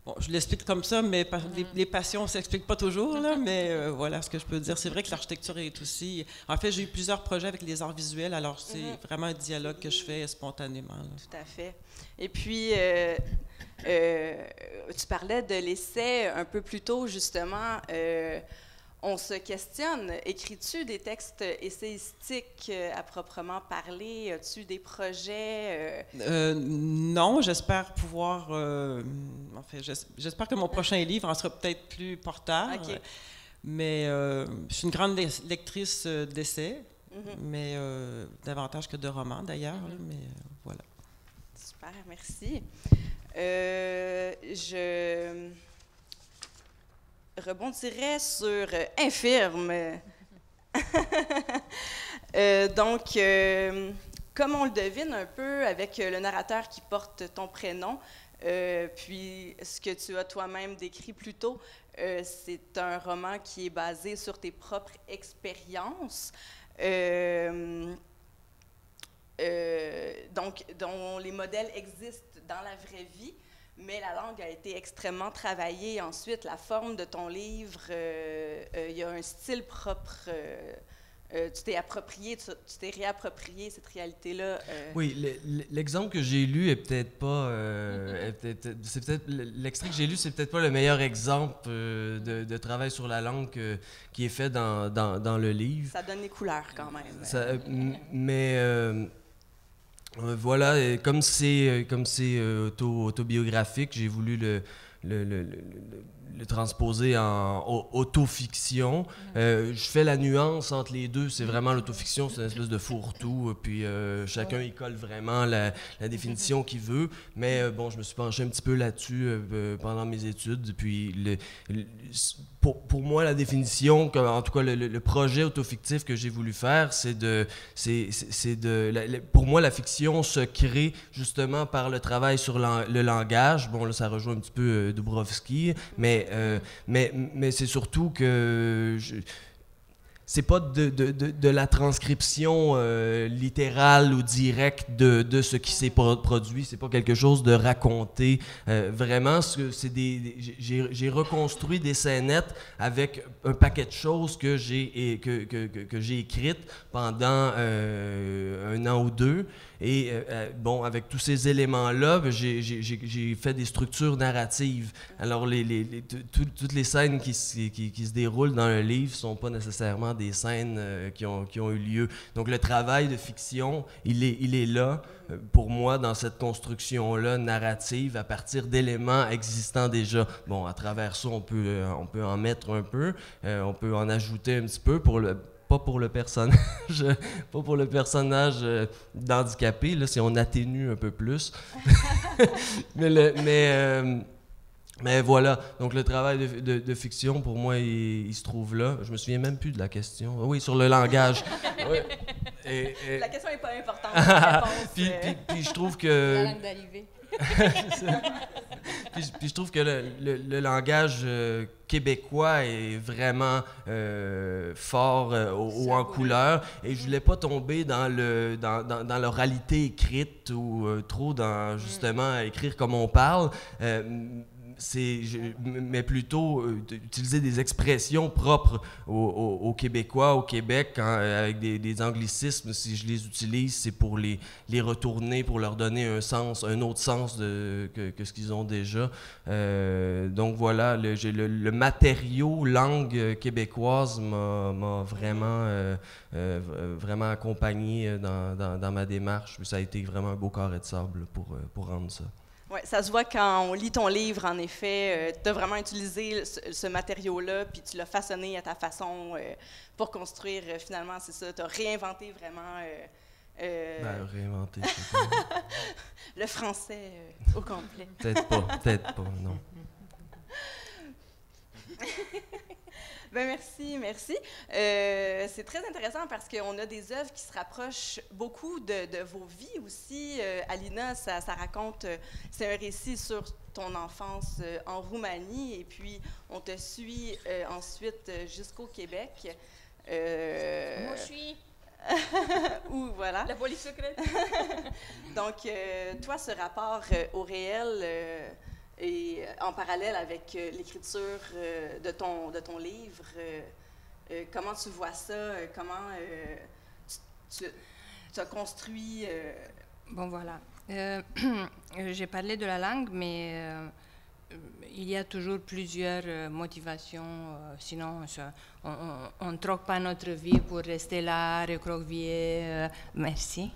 Speaker 6: bon, je l'explique comme ça, mais les passions ne s'expliquent pas toujours, là, mais voilà ce que je peux dire. C'est vrai que l'architecture est aussi... En fait, j'ai eu plusieurs projets avec les arts visuels, alors c'est vraiment un dialogue que je fais spontanément. Là.
Speaker 3: Tout à fait. Et puis, tu parlais de l'essai un peu plus tôt, justement. On se questionne. Écris-tu des textes essayistiques à proprement parler? As-tu des projets?
Speaker 6: Non, j'espère pouvoir... j'espère que mon prochain livre en sera peut-être plus porteur.
Speaker 3: Okay.
Speaker 6: Mais je suis une grande lectrice d'essais, mais davantage que de romans, d'ailleurs. Mais voilà.
Speaker 3: Super, merci. Je rebondirais sur infirme. Donc, comme on le devine un peu avec le narrateur qui porte ton prénom, puis ce que tu as toi-même décrit plus tôt, c'est un roman qui est basé sur tes propres expériences. Donc, dont les modèles existent dans la vraie vie, mais la langue a été extrêmement travaillée. Ensuite, la forme de ton livre, il y a un style propre. Tu t'es réapproprié cette réalité-là.
Speaker 5: Oui, l'exemple que j'ai lu est peut-être pas... c'est peut-être l'extrait que j'ai lu, c'est peut-être pas le meilleur exemple de travail sur la langue qui est fait dans le livre.
Speaker 3: Ça donne les couleurs quand même.
Speaker 5: Mais... voilà, et comme c'est autobiographique, j'ai voulu le transposer en autofiction. Je fais la nuance entre les deux. C'est vraiment l'autofiction, c'est une espèce de fourre-tout. Puis chacun y colle vraiment la définition qu'il veut. Mais bon, je me suis penché un petit peu là-dessus pendant mes études. Puis pour moi, la définition, en tout cas le projet autofictif que j'ai voulu faire, pour moi, la fiction se crée justement par le travail sur le langage. Bon, là, ça rejoint un petit peu Dubrovsky, mais c'est surtout que c'est pas de la transcription littérale ou directe de ce qui s'est produit. C'est pas quelque chose de raconté. Vraiment, j'ai reconstruit des scénettes avec un paquet de choses que j'ai écrites pendant un an ou deux. Et bon, avec tous ces éléments-là, j'ai fait des structures narratives. Alors, toutes les scènes qui se déroulent dans le livre ne sont pas nécessairement des scènes qui ont eu lieu. Donc, le travail de fiction, il est là, pour moi, dans cette construction-là narrative, à partir d'éléments existants déjà. Bon, à travers ça, on peut en mettre un peu, on peut en ajouter un petit peu pas pour le personnage d'handicapé, là, si on atténue un peu plus. Mais voilà, donc le travail de fiction, pour moi, il se trouve là. Je me souviens même plus de la question. Oui, sur le langage. Ouais.
Speaker 3: La question n'est pas importante. La réponse,
Speaker 5: puis je trouve que...
Speaker 4: La langue d'arrivée.
Speaker 5: puis je trouve que le langage québécois est vraiment fort ou en couleur, et je voulais pas tomber dans l'oralité écrite ou trop dans justement écrire comme on parle. Mais plutôt utiliser des expressions propres aux Québécois, au Québec, avec des anglicismes. Si je les utilise, c'est pour les retourner, pour leur donner un autre sens que ce qu'ils ont déjà. Donc voilà, le matériau langue québécoise m'a vraiment accompagné dans ma démarche. Ça a été vraiment un beau carré de sable pour rendre ça.
Speaker 3: Oui, ça se voit quand on lit ton livre, en effet. Tu as vraiment utilisé ce matériau-là, puis tu l'as façonné à ta façon pour construire, finalement, c'est ça. Tu as réinventé vraiment...
Speaker 5: réinventé,
Speaker 3: le français au complet.
Speaker 5: Peut-être pas, non.
Speaker 3: Ben merci. C'est très intéressant parce qu'on a des œuvres qui se rapprochent beaucoup de vos vies aussi. Alina, ça raconte, c'est un récit sur ton enfance en Roumanie et puis on te suit ensuite jusqu'au Québec.
Speaker 4: Moi, je suis
Speaker 3: Ou voilà.
Speaker 4: la police secrète.
Speaker 3: Donc, toi, ce rapport au réel et en parallèle avec l'écriture de ton livre, comment tu vois ça? Comment tu as construit...
Speaker 4: Bon, voilà. J'ai parlé de la langue, mais il y a toujours plusieurs motivations. Sinon, on ne troque pas notre vie pour rester là, recroquevillé. Merci.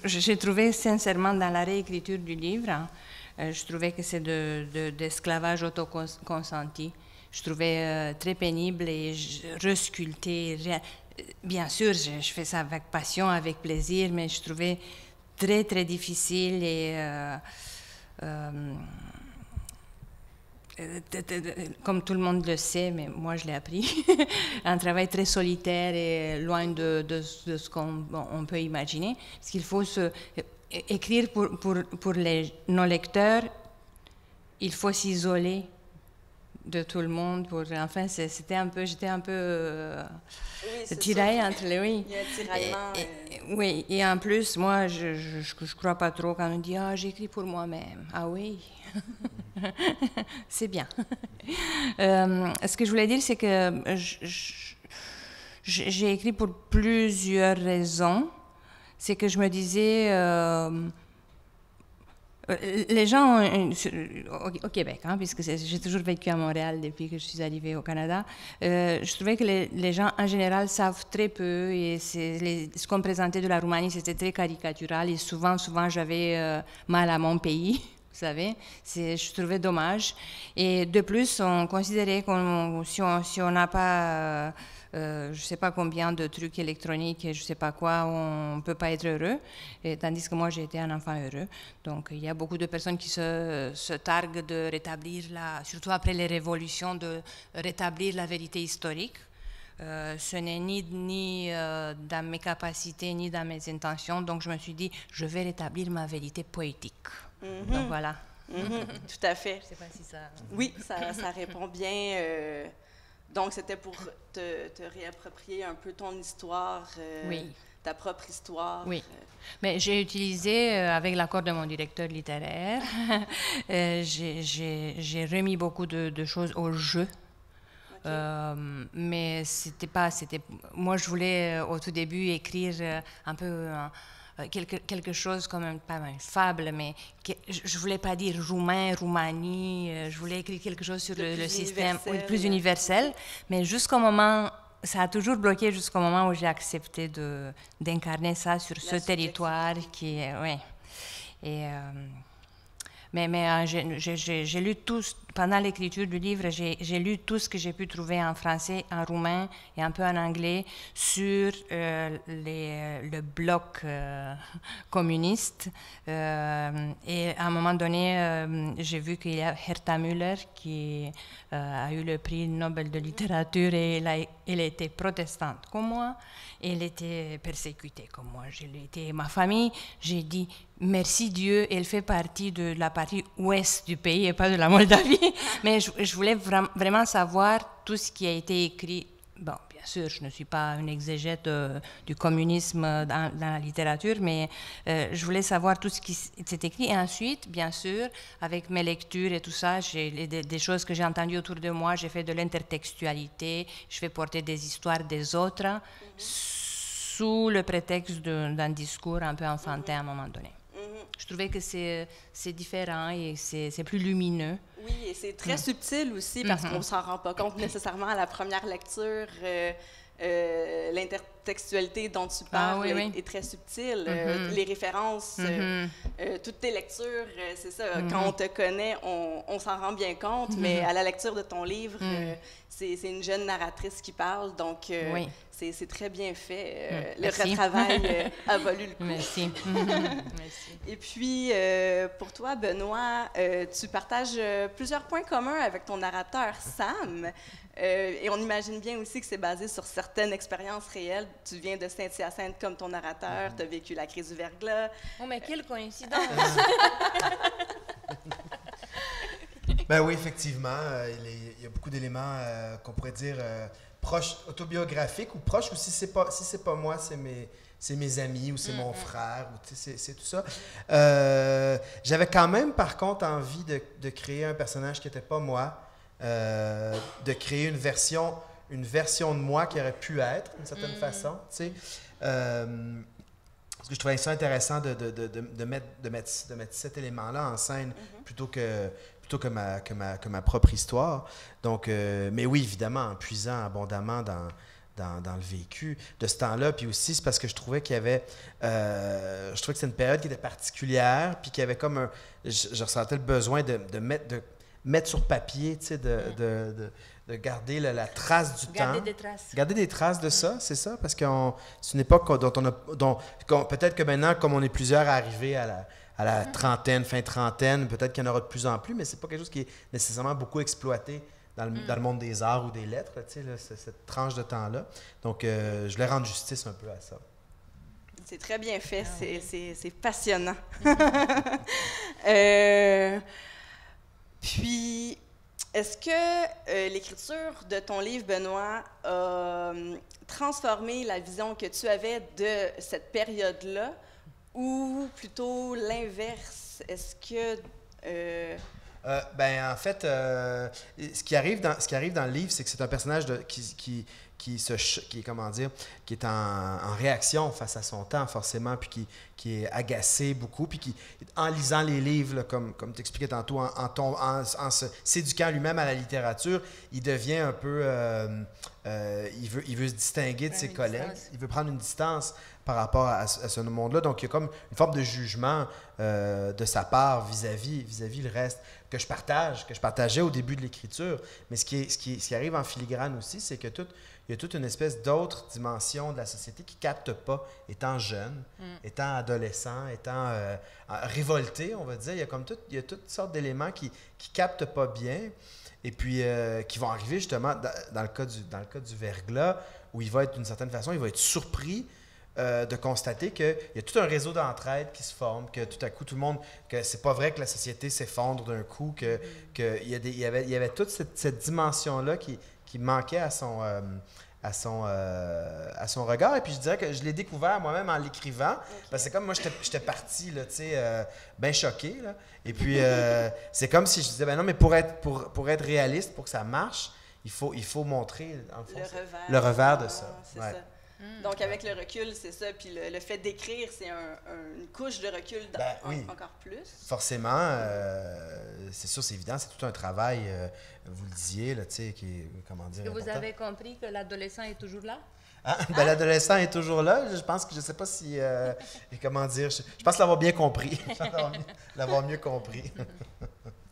Speaker 4: J'ai trouvé sincèrement dans la réécriture du livre, je trouvais que c'est d'esclavage autoconsenti. Je trouvais très pénible et resculpté. Bien sûr, je fais ça avec passion, avec plaisir, mais je trouvais très, très difficile et comme tout le monde le sait, mais moi je l'ai appris, un travail très solitaire et loin de ce qu'on peut imaginer. Parce qu'il faut écrire pour nos lecteurs, il faut s'isoler de tout le monde. Enfin, j'étais un peu tiraillée entre les... Oui.
Speaker 3: Il y a un tiraillement.
Speaker 4: Oui, et en plus, moi, je crois pas trop quand on dit « Ah, j'écris pour moi-même ». Ah oui, c'est bien. Ce que je voulais dire, c'est que j'ai écrit pour plusieurs raisons. C'est que je me disais... les gens au Québec, puisque j'ai toujours vécu à Montréal depuis que je suis arrivée au Canada, je trouvais que les gens en général savent très peu et ce qu'on présentait de la Roumanie, c'était très caricatural et souvent j'avais mal à mon pays, vous savez, je trouvais dommage. Et de plus, on considérait que si on n'a pas... je ne sais pas combien de trucs électroniques et je ne sais pas quoi, on ne peut pas être heureux, tandis que moi j'ai été un enfant heureux. Donc il y a beaucoup de personnes qui se targuent de rétablir, surtout après les révolutions, de rétablir la vérité historique. Ce n'est ni dans mes capacités ni dans mes intentions, donc je me suis dit, je vais rétablir ma vérité poétique. Donc voilà.
Speaker 3: Tout à fait.
Speaker 4: Je ne sais pas si ça...
Speaker 3: Oui, ça répond bien. Donc, c'était pour te réapproprier un peu ton histoire,
Speaker 4: oui.
Speaker 3: Ta propre histoire.
Speaker 4: Oui, mais j'ai utilisé, avec l'accord de mon directeur littéraire, j'ai remis beaucoup de choses au jeu. Okay. Mais moi, je voulais au tout début écrire un peu... quelque chose comme pas une fable, mais je voulais pas dire roumain, Roumanie, je voulais écrire quelque chose sur le système plus universel, mais jusqu'au moment, ça a toujours bloqué jusqu'au moment où j'ai accepté d'incarner ça sur ce territoire qui est, oui. Et mais j'ai lu tout, pendant l'écriture du livre, j'ai lu tout ce que j'ai pu trouver en français, en roumain et un peu en anglais sur le bloc communiste. Et à un moment donné, j'ai vu qu'il y a Herta Müller qui a eu le prix Nobel de littérature et elle était protestante comme moi. Elle était persécutée comme moi. Je l'ai été. Ma famille, j'ai dit merci Dieu, elle fait partie de la partie ouest du pays et pas de la Moldavie. Mais je voulais vraiment savoir tout ce qui a été écrit. Bon, bien sûr, je ne suis pas une exégète du communisme dans la littérature, mais je voulais savoir tout ce qui s'est écrit. Et ensuite, bien sûr, avec mes lectures et tout ça, j'ai des choses que j'ai entendues autour de moi. J'ai fait de l'intertextualité, je fais porter des histoires des autres sous le prétexte d'un discours un peu enfantin à un moment donné. Je trouvais que c'est différent et c'est plus lumineux.
Speaker 3: Oui, et c'est très subtil aussi parce qu'on ne s'en rend pas compte nécessairement à la première lecture. L'intertextualité dont tu parles est très subtile. Les références, toutes tes lectures, c'est ça. Quand on te connaît, on s'en rend bien compte, mais à la lecture de ton livre, c'est une jeune narratrice qui parle, donc
Speaker 4: Oui.
Speaker 3: c'est très bien fait. Le
Speaker 4: Merci.
Speaker 3: retravail a valu le coup.
Speaker 4: Merci. Merci.
Speaker 3: Et puis, pour toi, Benoît, tu partages plusieurs points communs avec ton narrateur, Sam. Et on imagine bien aussi que c'est basé sur certaines expériences réelles. Tu viens de Saint-Hyacinthe comme ton narrateur, tu as vécu la crise du verglas.
Speaker 4: Oh, mais quelle coïncidence!
Speaker 7: Ben oui, effectivement, il y a beaucoup d'éléments qu'on pourrait dire proches, autobiographiques ou proches, ou si c'est pas moi, c'est mes amis ou c'est mon frère, ou c'est tout ça. J'avais quand même, par contre, envie de créer un personnage qui n'était pas moi, de créer une version de moi qui aurait pu être, d'une certaine façon, tu sais. Parce que je trouvais ça intéressant de mettre cet élément-là en scène plutôt que ma propre histoire. Donc, mais oui, évidemment, en puisant abondamment dans le vécu de ce temps-là. Puis aussi, c'est parce que je trouvais qu'il y avait... je trouvais que c'était une période qui était particulière, puis qu'il y avait comme un... Je ressentais le besoin de mettre sur papier, tu sais, de garder la trace du temps.
Speaker 4: Garder des traces.
Speaker 7: Garder des traces de ça, c'est ça, parce que c'est une époque peut-être que maintenant, comme on est plusieurs à arriver à la trentaine, fin trentaine, peut-être qu'il y en aura de plus en plus, mais c'est pas quelque chose qui est nécessairement beaucoup exploité dans le monde des arts ou des lettres, tu sais, là, cette tranche de temps-là. Donc, je voulais rendre justice un peu à ça.
Speaker 3: C'est très bien fait, c'est passionnant. Puis, est-ce que l'écriture de ton livre, Benoît, a transformé la vision que tu avais de cette période-là, ou plutôt l'inverse? Est-ce que...
Speaker 7: En fait, ce qui arrive dans le livre, c'est que c'est un personnage qui est en réaction face à son temps, forcément, puis qui est agacé beaucoup, puis qui, en lisant les livres, là, comme tu expliquais tantôt, en se s'éduquant lui-même à la littérature, il devient un peu... il veut se distinguer de ses collègues, il veut prendre une distance par rapport à ce monde-là. Donc, il y a comme une forme de jugement de sa part vis-à-vis le reste que je partageais au début de l'écriture. Mais ce qui arrive en filigrane aussi, c'est que il y a toute une espèce d'autre dimension de la société qui ne capte pas, étant jeune, étant adolescent, étant révolté, on va dire. Il y a toutes sortes d'éléments qui ne captent pas bien et puis qui vont arriver justement dans le cas du verglas, où il va être d'une certaine façon, il va être surpris de constater qu'il y a tout un réseau d'entraide qui se forme, que tout à coup, tout le monde, que c'est pas vrai que la société s'effondre d'un coup, qu'il y avait toute cette dimension-là qui manquait à son regard. Et puis, je dirais que je l'ai découvert moi-même en l'écrivant. Parce que c'est comme moi, j'étais parti, là, tu sais, bien choqué, là. Et puis, c'est comme si je disais, ben non, mais pour être réaliste, pour que ça marche, il faut montrer, en fond, le revers de ça.
Speaker 3: C'est ça. Donc, avec le recul, c'est ça. Puis le fait d'écrire, c'est une couche de recul encore plus.
Speaker 7: Forcément, c'est sûr, c'est évident, c'est tout un travail, vous le disiez, là, tu sais, qui est, comment dire,
Speaker 4: Est-ce que vous
Speaker 7: important.
Speaker 4: avez compris que l'adolescent est toujours là?
Speaker 7: L'adolescent est toujours là. Je pense que je ne sais pas si... comment dire? Je pense l'avoir bien compris. l'avoir mieux compris.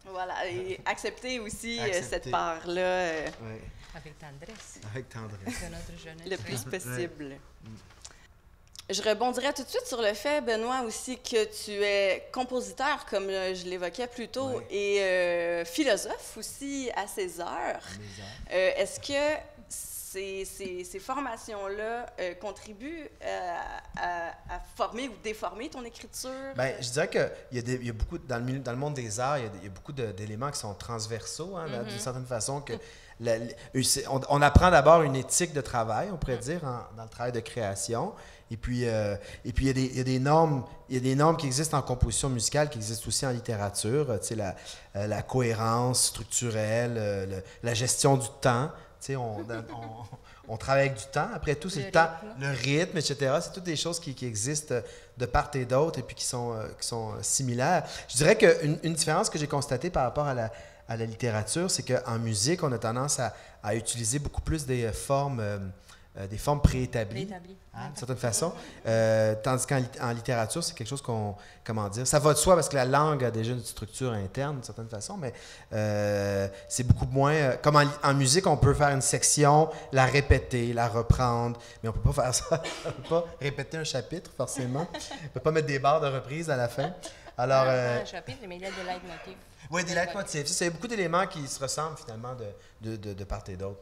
Speaker 3: Voilà. Et accepter aussi
Speaker 7: Accepter.
Speaker 3: cette part-là
Speaker 7: Oui,
Speaker 4: Avec tendresse.
Speaker 7: avec tendresse.
Speaker 4: De notre jeunesse.
Speaker 3: le plus
Speaker 4: oui.
Speaker 3: possible. Je rebondirais tout de suite sur le fait, Benoît, aussi que tu es compositeur, comme je l'évoquais plus tôt,
Speaker 7: Oui.
Speaker 3: et philosophe aussi à ses heures. Est-ce que ces formations-là contribuent à former ou déformer ton écriture?
Speaker 7: Bien, je dirais qu'il y a beaucoup, dans le monde des arts, il y a beaucoup d'éléments qui sont transversaux, hein, d'une certaine façon, que on apprend d'abord une éthique de travail, on pourrait dire, dans le travail de création. Et puis il y a des normes qui existent en composition musicale, qui existent aussi en littérature. Tu sais, la cohérence structurelle, la gestion du temps. Tu sais, on travaille avec du temps. Après tout, c'est le temps, le rythme, etc. C'est toutes des choses qui existent de part et d'autre et puis qui sont similaires. Je dirais qu'une différence que j'ai constatée par rapport à la littérature, c'est qu'en musique, on a tendance à utiliser beaucoup plus des formes des formes préétablies,
Speaker 4: Préétabli.
Speaker 7: d'une certaine façon. Tandis qu'en littérature, c'est quelque chose qu'on, comment dire, ça va de soi parce que la langue a déjà une structure interne d'une certaine façon, mais c'est beaucoup moins, comme en musique, on peut faire une section, la répéter, la reprendre, mais on peut pas faire ça, on peut pas répéter un chapitre forcément, on peut pas mettre des barres de reprise à la fin. Alors,
Speaker 4: Pas un chapitre, mais il y a des leitmotifs.
Speaker 7: oui, des leitmotifs. Ça, c'est beaucoup d'éléments qui se ressemblent finalement de part et d'autre.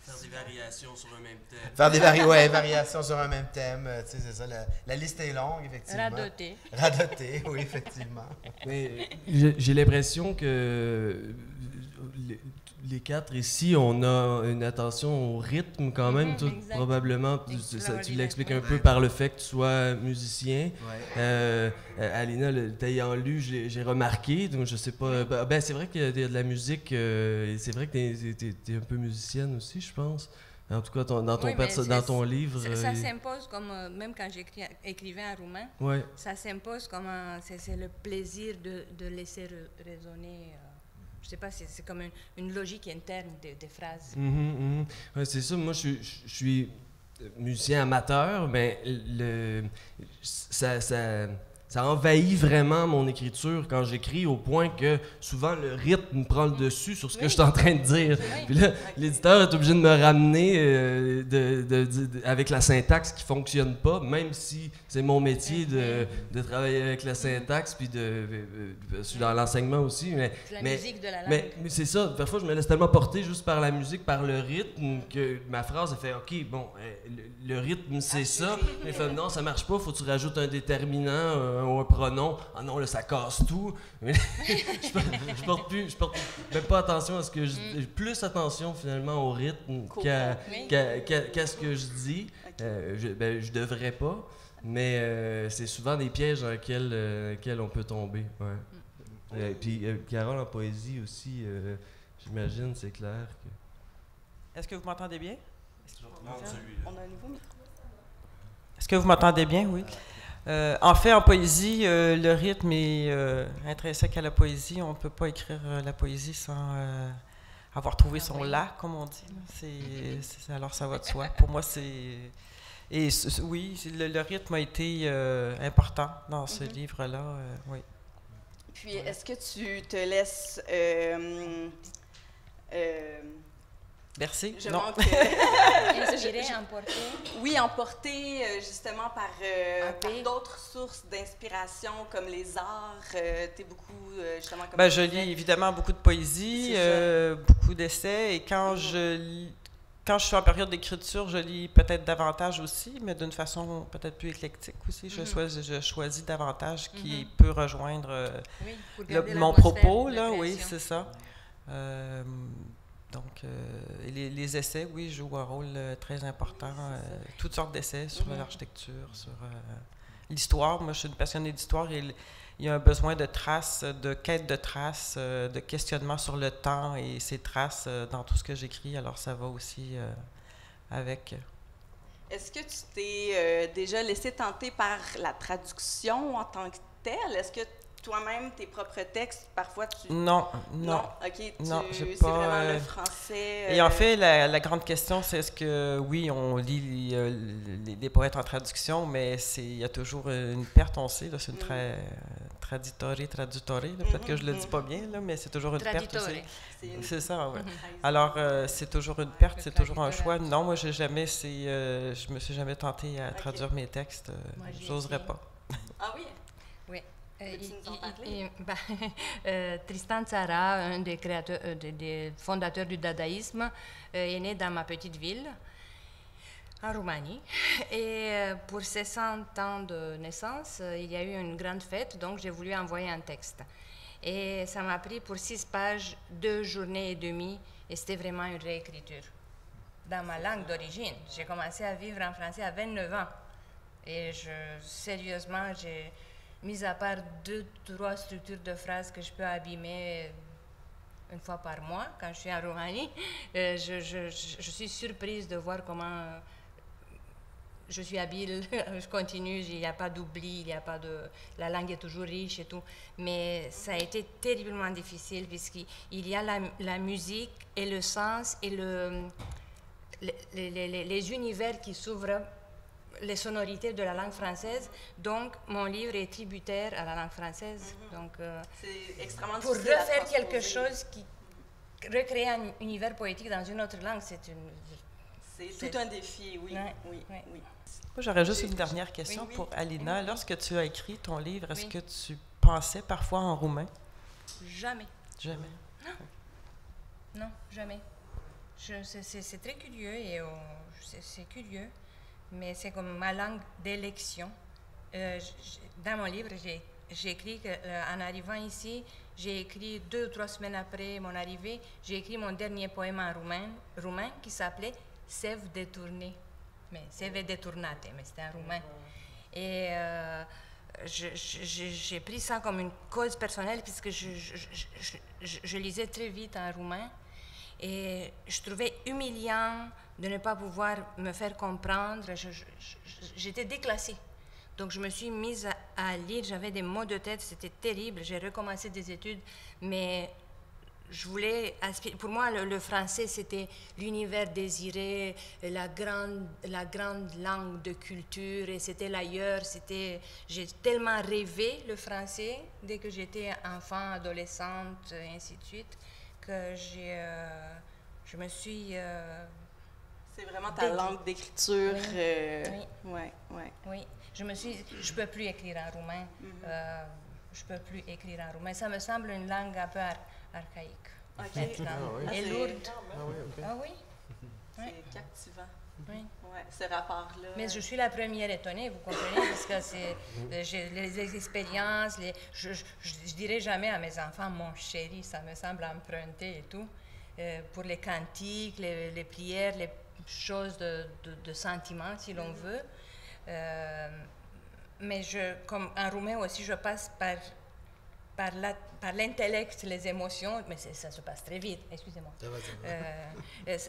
Speaker 5: Faire des variations sur un même thème.
Speaker 7: Faire des variations sur un même thème, tu sais, c'est ça. La liste est longue, effectivement.
Speaker 4: Radoter.
Speaker 7: Radoter, oui, effectivement.
Speaker 5: Mais j'ai l'impression que les quatre ici, on a une attention au rythme quand même, tout,
Speaker 4: exact.
Speaker 5: probablement. Tu
Speaker 4: Extraordinaire.
Speaker 5: l'expliques un peu par le fait que tu sois musicien.
Speaker 7: Ouais.
Speaker 5: Alina, t'ayant lu, j'ai remarqué, donc je sais pas. Ben, c'est vrai qu'il y a de la musique, et c'est vrai que t'es un peu musicienne aussi, je pense. En tout cas, dans ton livre.
Speaker 4: Ça s'impose comme, même quand j'écrivais en roumain,
Speaker 5: Ouais.
Speaker 4: ça s'impose comme c'est le plaisir de laisser résonner. Je sais pas, c'est comme une logique interne des phrases.
Speaker 5: Ouais, c'est ça. Moi, je suis musicien amateur, mais ça envahit vraiment mon écriture quand j'écris, au point que souvent le rythme prend le dessus sur ce que je suis en train de dire. Puis là, l'éditeur est obligé de me ramener avec la syntaxe qui fonctionne pas, même si c'est mon métier de travailler avec la syntaxe, puis je suis dans l'enseignement aussi.
Speaker 4: C'est la musique de la langue.
Speaker 5: Mais c'est ça, parfois je me laisse tellement porter juste par la musique, par le rythme, que ma phrase, elle fait « OK, bon, le rythme c'est ça ». Il fait « Non, ça marche pas, faut que tu rajoutes un déterminant ou un pronom. Ah non, là, ça casse tout. » Je porte même pas attention à ce que je dis, plus attention finalement au rythme qu'à ce que je dis. Je devrais pas, mais c'est souvent des pièges dans lesquels on peut tomber. Ouais. Puis Carole en poésie aussi, j'imagine, c'est clair que...
Speaker 6: Est-ce que vous m'entendez bien?
Speaker 3: On a un nouveau micro.
Speaker 6: Est-ce que vous m'entendez bien? Oui. En fait, en poésie, le rythme est intrinsèque à la poésie. On ne peut pas écrire la poésie sans avoir trouvé son la, comme on dit. Alors, ça va de soi. Pour moi, c'est... Et oui, le rythme a été important dans ce livre-là. Oui.
Speaker 3: Puis, est-ce que tu te laisses...
Speaker 6: Bercé?
Speaker 3: Je
Speaker 6: Non.
Speaker 3: manque...
Speaker 4: Inspirer, emporter.
Speaker 3: Oui, emporté justement par d'autres sources d'inspiration comme les arts. Tu es beaucoup justement comme...
Speaker 6: Je lis évidemment beaucoup de poésie, beaucoup d'essais, et quand je suis en période d'écriture, je lis peut-être davantage aussi, mais d'une façon peut-être plus éclectique aussi. Je choisis davantage qui peut rejoindre mon propos, là, oui, c'est ça. Donc, les essais, oui, jouent un rôle très important. Toutes sortes d'essais sur l'architecture, sur l'histoire. Moi, je suis une passionnée d'histoire, et il y a un besoin de traces, de quête de traces, de questionnement sur le temps et ses traces dans tout ce que j'écris. Alors, ça va aussi avec.
Speaker 3: Est-ce que tu t'es déjà laissé tenter par la traduction en tant que telle? Est-ce que toi-même, tes propres textes, parfois tu...
Speaker 6: Non.
Speaker 3: OK,
Speaker 6: non,
Speaker 3: c'est
Speaker 6: pas,
Speaker 3: vraiment le français...
Speaker 6: Et en fait, la grande question, c'est est-ce que, oui, on lit les poètes en traduction, mais il y a toujours une perte, on sait, c'est une traditore. Peut-être que je le dis pas bien, là, mais c'est toujours une perte aussi. C'est ça, oui. Alors, c'est toujours une perte, c'est toujours un choix. Non, moi, je me suis jamais tentée à traduire mes textes. J'oserais pas.
Speaker 3: Ah oui?
Speaker 4: Oui.
Speaker 3: Peux-tu nous en parler?
Speaker 4: Tristan Tzara, un des fondateurs du dadaïsme, est né dans ma petite ville, en Roumanie. Et pour ses 100 ans de naissance, il y a eu une grande fête, donc j'ai voulu envoyer un texte. Et ça m'a pris pour 6 pages 2 journées et demie, et c'était vraiment une réécriture. Dans ma langue d'origine, j'ai commencé à vivre en français à 29 ans. Et sérieusement, j'ai... mis à part 2-3 structures de phrases que je peux abîmer une fois par mois quand je suis en Roumanie, je suis surprise de voir comment je suis habile, je continue, il n'y a pas d'oubli, la langue est toujours riche et tout, mais ça a été terriblement difficile puisqu'il y a la musique et le sens et les univers qui s'ouvrent, les sonorités de la langue française. Donc, mon livre est tributaire à la langue française. Donc,
Speaker 3: C'est extrêmement
Speaker 4: pour
Speaker 3: difficile à
Speaker 4: refaire quelque
Speaker 3: transposer.
Speaker 4: chose qui recréer un univers poétique dans une autre langue, c'est
Speaker 3: C'est tout un défi, oui.
Speaker 4: Ouais,
Speaker 3: Oui,
Speaker 4: ouais.
Speaker 3: oui.
Speaker 6: Moi, j'aurais juste une dernière question
Speaker 3: Oui.
Speaker 6: pour Alina. Lorsque tu as écrit ton livre, est-ce
Speaker 4: Oui.
Speaker 6: que tu pensais parfois en roumain?
Speaker 4: jamais.
Speaker 6: Jamais.
Speaker 4: Non, jamais. C'est très curieux et c'est curieux, mais c'est comme ma langue d'élection. Dans mon livre, j'ai écrit qu'en arrivant ici, j'ai écrit 2 ou 3 semaines après mon arrivée, j'ai écrit mon dernier poème en roumain qui s'appelait Sève détournée. Mais Sève détournate, mais c'était en roumain. Et j'ai pris ça comme une cause personnelle puisque je lisais très vite en roumain. Et je trouvais humiliant de ne pas pouvoir me faire comprendre. J'étais déclassée. Donc je me suis mise à lire, j'avais des maux de tête, c'était terrible. J'ai recommencé des études, mais je voulais aspirer. Pour moi, le français, c'était l'univers désiré, la grande langue de culture, et c'était l'ailleurs. J'ai tellement rêvé le français dès que j'étais enfant, adolescente, et ainsi de suite, que je me suis...
Speaker 3: C'est vraiment ta langue d'écriture.
Speaker 4: Oui.
Speaker 3: Ouais, ouais.
Speaker 4: Oui, je peux plus écrire en roumain. Je peux plus écrire en roumain. Ça me semble une langue un peu archaïque.
Speaker 3: OK.
Speaker 4: Maintenant.
Speaker 3: Ah,
Speaker 4: Et
Speaker 3: c'est-
Speaker 4: lourde.
Speaker 1: Ah oui, ok.
Speaker 4: Ah oui,
Speaker 3: C'est captivant.
Speaker 4: oui.
Speaker 3: Ouais, ce rapport-là.
Speaker 4: Mais je suis la première étonnée, vous comprenez, parce que j'ai les expériences, je dirais jamais à mes enfants, mon chéri, ça me semble emprunté et tout. Pour les cantiques, les prières, les choses de sentiments, si l'on veut. Mais comme en roumain aussi, je passe par l'intellect, les émotions, mais ça se passe très vite, excusez-moi.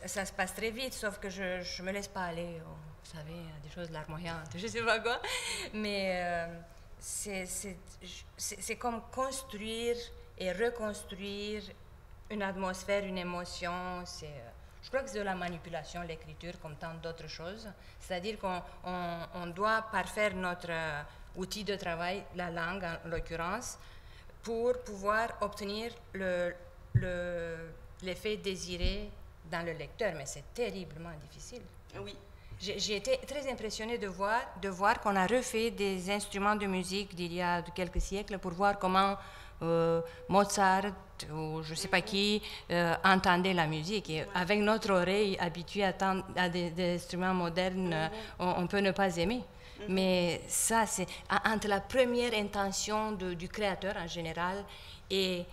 Speaker 4: Ça se passe très vite, sauf que je ne me laisse pas aller, vous savez, à des choses larmoyantes, je ne sais pas quoi. Mais c'est comme construire et reconstruire une atmosphère, une émotion. Je crois que c'est de la manipulation, l'écriture, comme tant d'autres choses. C'est-à-dire qu'on doit parfaire notre outil de travail, la langue en l'occurrence, pour pouvoir obtenir l'effet désiré dans le lecteur. Mais c'est terriblement difficile.
Speaker 3: Oui.
Speaker 4: J'ai été très impressionnée de voir qu'on a refait des instruments de musique d'il y a quelques siècles pour voir comment Mozart ou je ne sais pas qui entendait la musique. Et avec notre oreille habituée à des instruments modernes, on peut ne pas aimer. Mais ça, c'est entre la première intention du créateur en général et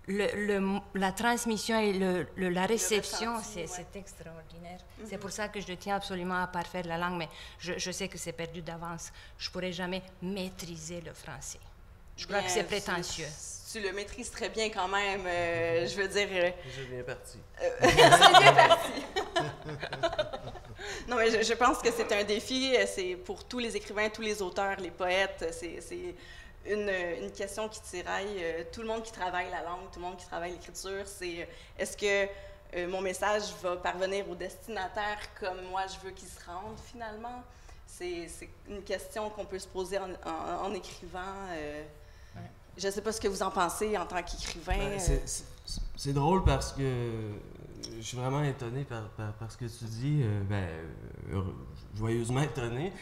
Speaker 4: la transmission et la réception,
Speaker 3: ressenti,
Speaker 4: c'est extraordinaire. C'est pour ça que je tiens absolument à parfaire la langue, mais je sais que c'est perdu d'avance. Je ne pourrai jamais maîtriser le français. Je crois que c'est prétentieux.
Speaker 3: Tu le maîtrises très bien quand même. Je veux dire.
Speaker 5: Je viens parti.
Speaker 3: C'est bien parti. Non, mais je pense que c'est un défi. C'est pour tous les écrivains, tous les auteurs, les poètes. C'est une question qui tiraille tout le monde qui travaille la langue, tout le monde qui travaille l'écriture. C'est est-ce que mon message va parvenir au destinataire comme moi je veux qu'il se rende finalement? C'est une question qu'on peut se poser en écrivant. Je ne sais pas ce que vous en pensez en tant qu'écrivain.
Speaker 5: C'est drôle parce que je suis vraiment étonné par ce que tu dis. Joyeusement étonné.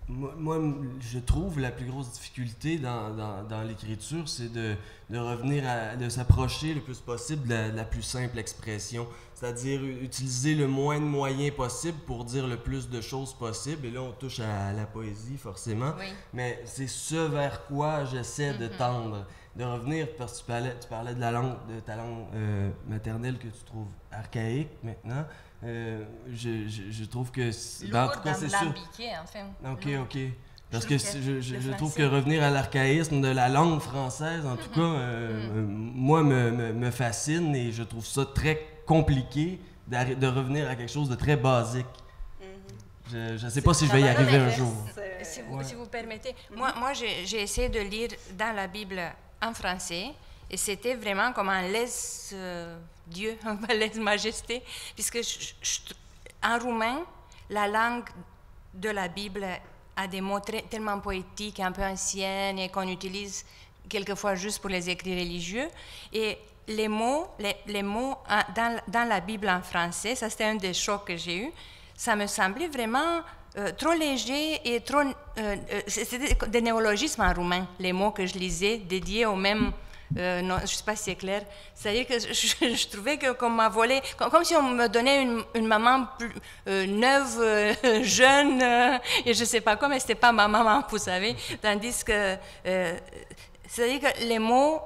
Speaker 5: Moi, je trouve la plus grosse difficulté dans l'écriture, c'est de revenir de s'approcher le plus possible de la plus simple expression. C'est-à-dire utiliser le moins de moyens possible pour dire le plus de choses possible. Et là, on touche à la poésie, forcément.
Speaker 4: Oui.
Speaker 5: Mais c'est ce vers quoi j'essaie de tendre. De revenir, parce que tu parlais de ta langue maternelle que tu trouves archaïque maintenant. Je trouve que... en tout cas, c'est sûr.
Speaker 4: Enfin.
Speaker 5: OK. Parce que je trouve
Speaker 4: français.
Speaker 5: que revenir à l'archaïsme de la langue française, en tout cas, moi, me fascine et je trouve ça très compliqué de revenir à quelque chose de très basique. Je ne sais pas si je vais y arriver un jour.
Speaker 4: Si vous permettez, moi j'ai essayé de lire dans la Bible en français Et c'était vraiment comme un laisse Dieu, un laisse majesté, puisque en roumain, la langue de la Bible a des mots tellement poétiques, un peu anciens et qu'on utilise quelquefois juste pour les écrits religieux. Et les mots dans la Bible en français, ça c'était un des chocs que j'ai eu, ça me semblait vraiment trop léger et trop... c'était des néologismes en roumain, les mots que je lisais, dédiés au même... non, je ne sais pas si c'est clair. C'est-à-dire que je trouvais qu'on m'a volé, comme si on me donnait une maman neuve, jeune, et je ne sais pas quoi, mais ce n'était pas ma maman, vous savez. Tandis que... c'est-à-dire que les mots,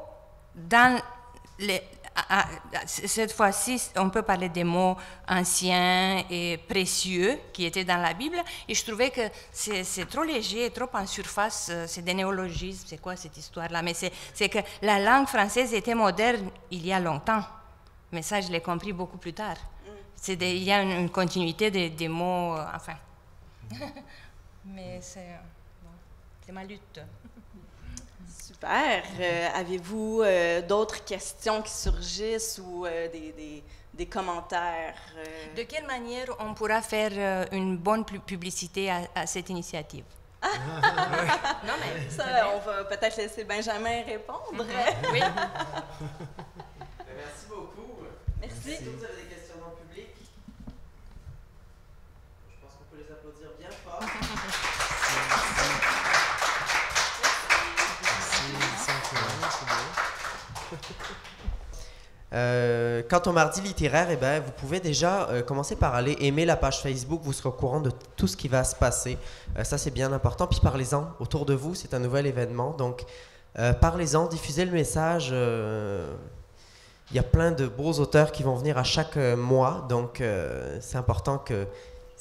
Speaker 4: cette fois-ci, on peut parler des mots anciens et précieux qui étaient dans la Bible, et je trouvais que c'est trop léger, trop en surface, c'est des néologismes, c'est quoi cette histoire-là? Mais c'est que la langue française était moderne il y a longtemps, mais ça, je l'ai compris beaucoup plus tard. Il y a une continuité des mots, enfin. Mais c'est ma lutte.
Speaker 3: Super. Avez-vous d'autres questions qui surgissent ou des commentaires?
Speaker 4: De quelle manière on pourra faire une bonne publicité à cette initiative?
Speaker 3: Non, mais ça, on va peut-être laisser Benjamin répondre.
Speaker 4: Oui.
Speaker 1: Merci beaucoup.
Speaker 3: Merci.
Speaker 1: Est-ce que vous avez des questions dans le public? Je pense qu'on peut les applaudir bien fort. Quant au mardi littéraire, eh ben, vous pouvez déjà commencer par aller aimer la page Facebook, vous serez au courant de tout ce qui va se passer. Ça, c'est bien important. Puis parlez-en autour de vous, c'est un nouvel événement. Donc, parlez-en, diffusez le message. Il y a plein de beaux auteurs qui vont venir à chaque mois. Donc, c'est important qu'il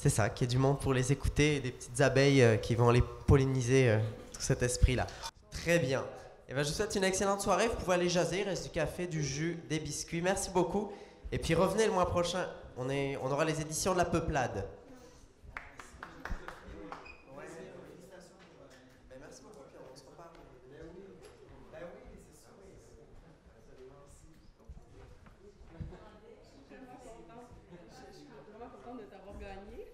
Speaker 1: y ait du monde pour les écouter et des petites abeilles qui vont aller polliniser tout cet esprit-là. Très bien. Eh bien, je vous souhaite une excellente soirée. Vous pouvez aller jaser, il reste du café, du jus, des biscuits. Merci beaucoup. Et puis revenez le mois prochain. On aura les éditions de la Peuplade. Merci beaucoup. On se reparle.
Speaker 8: Je suis vraiment contente de t'avoir gagné.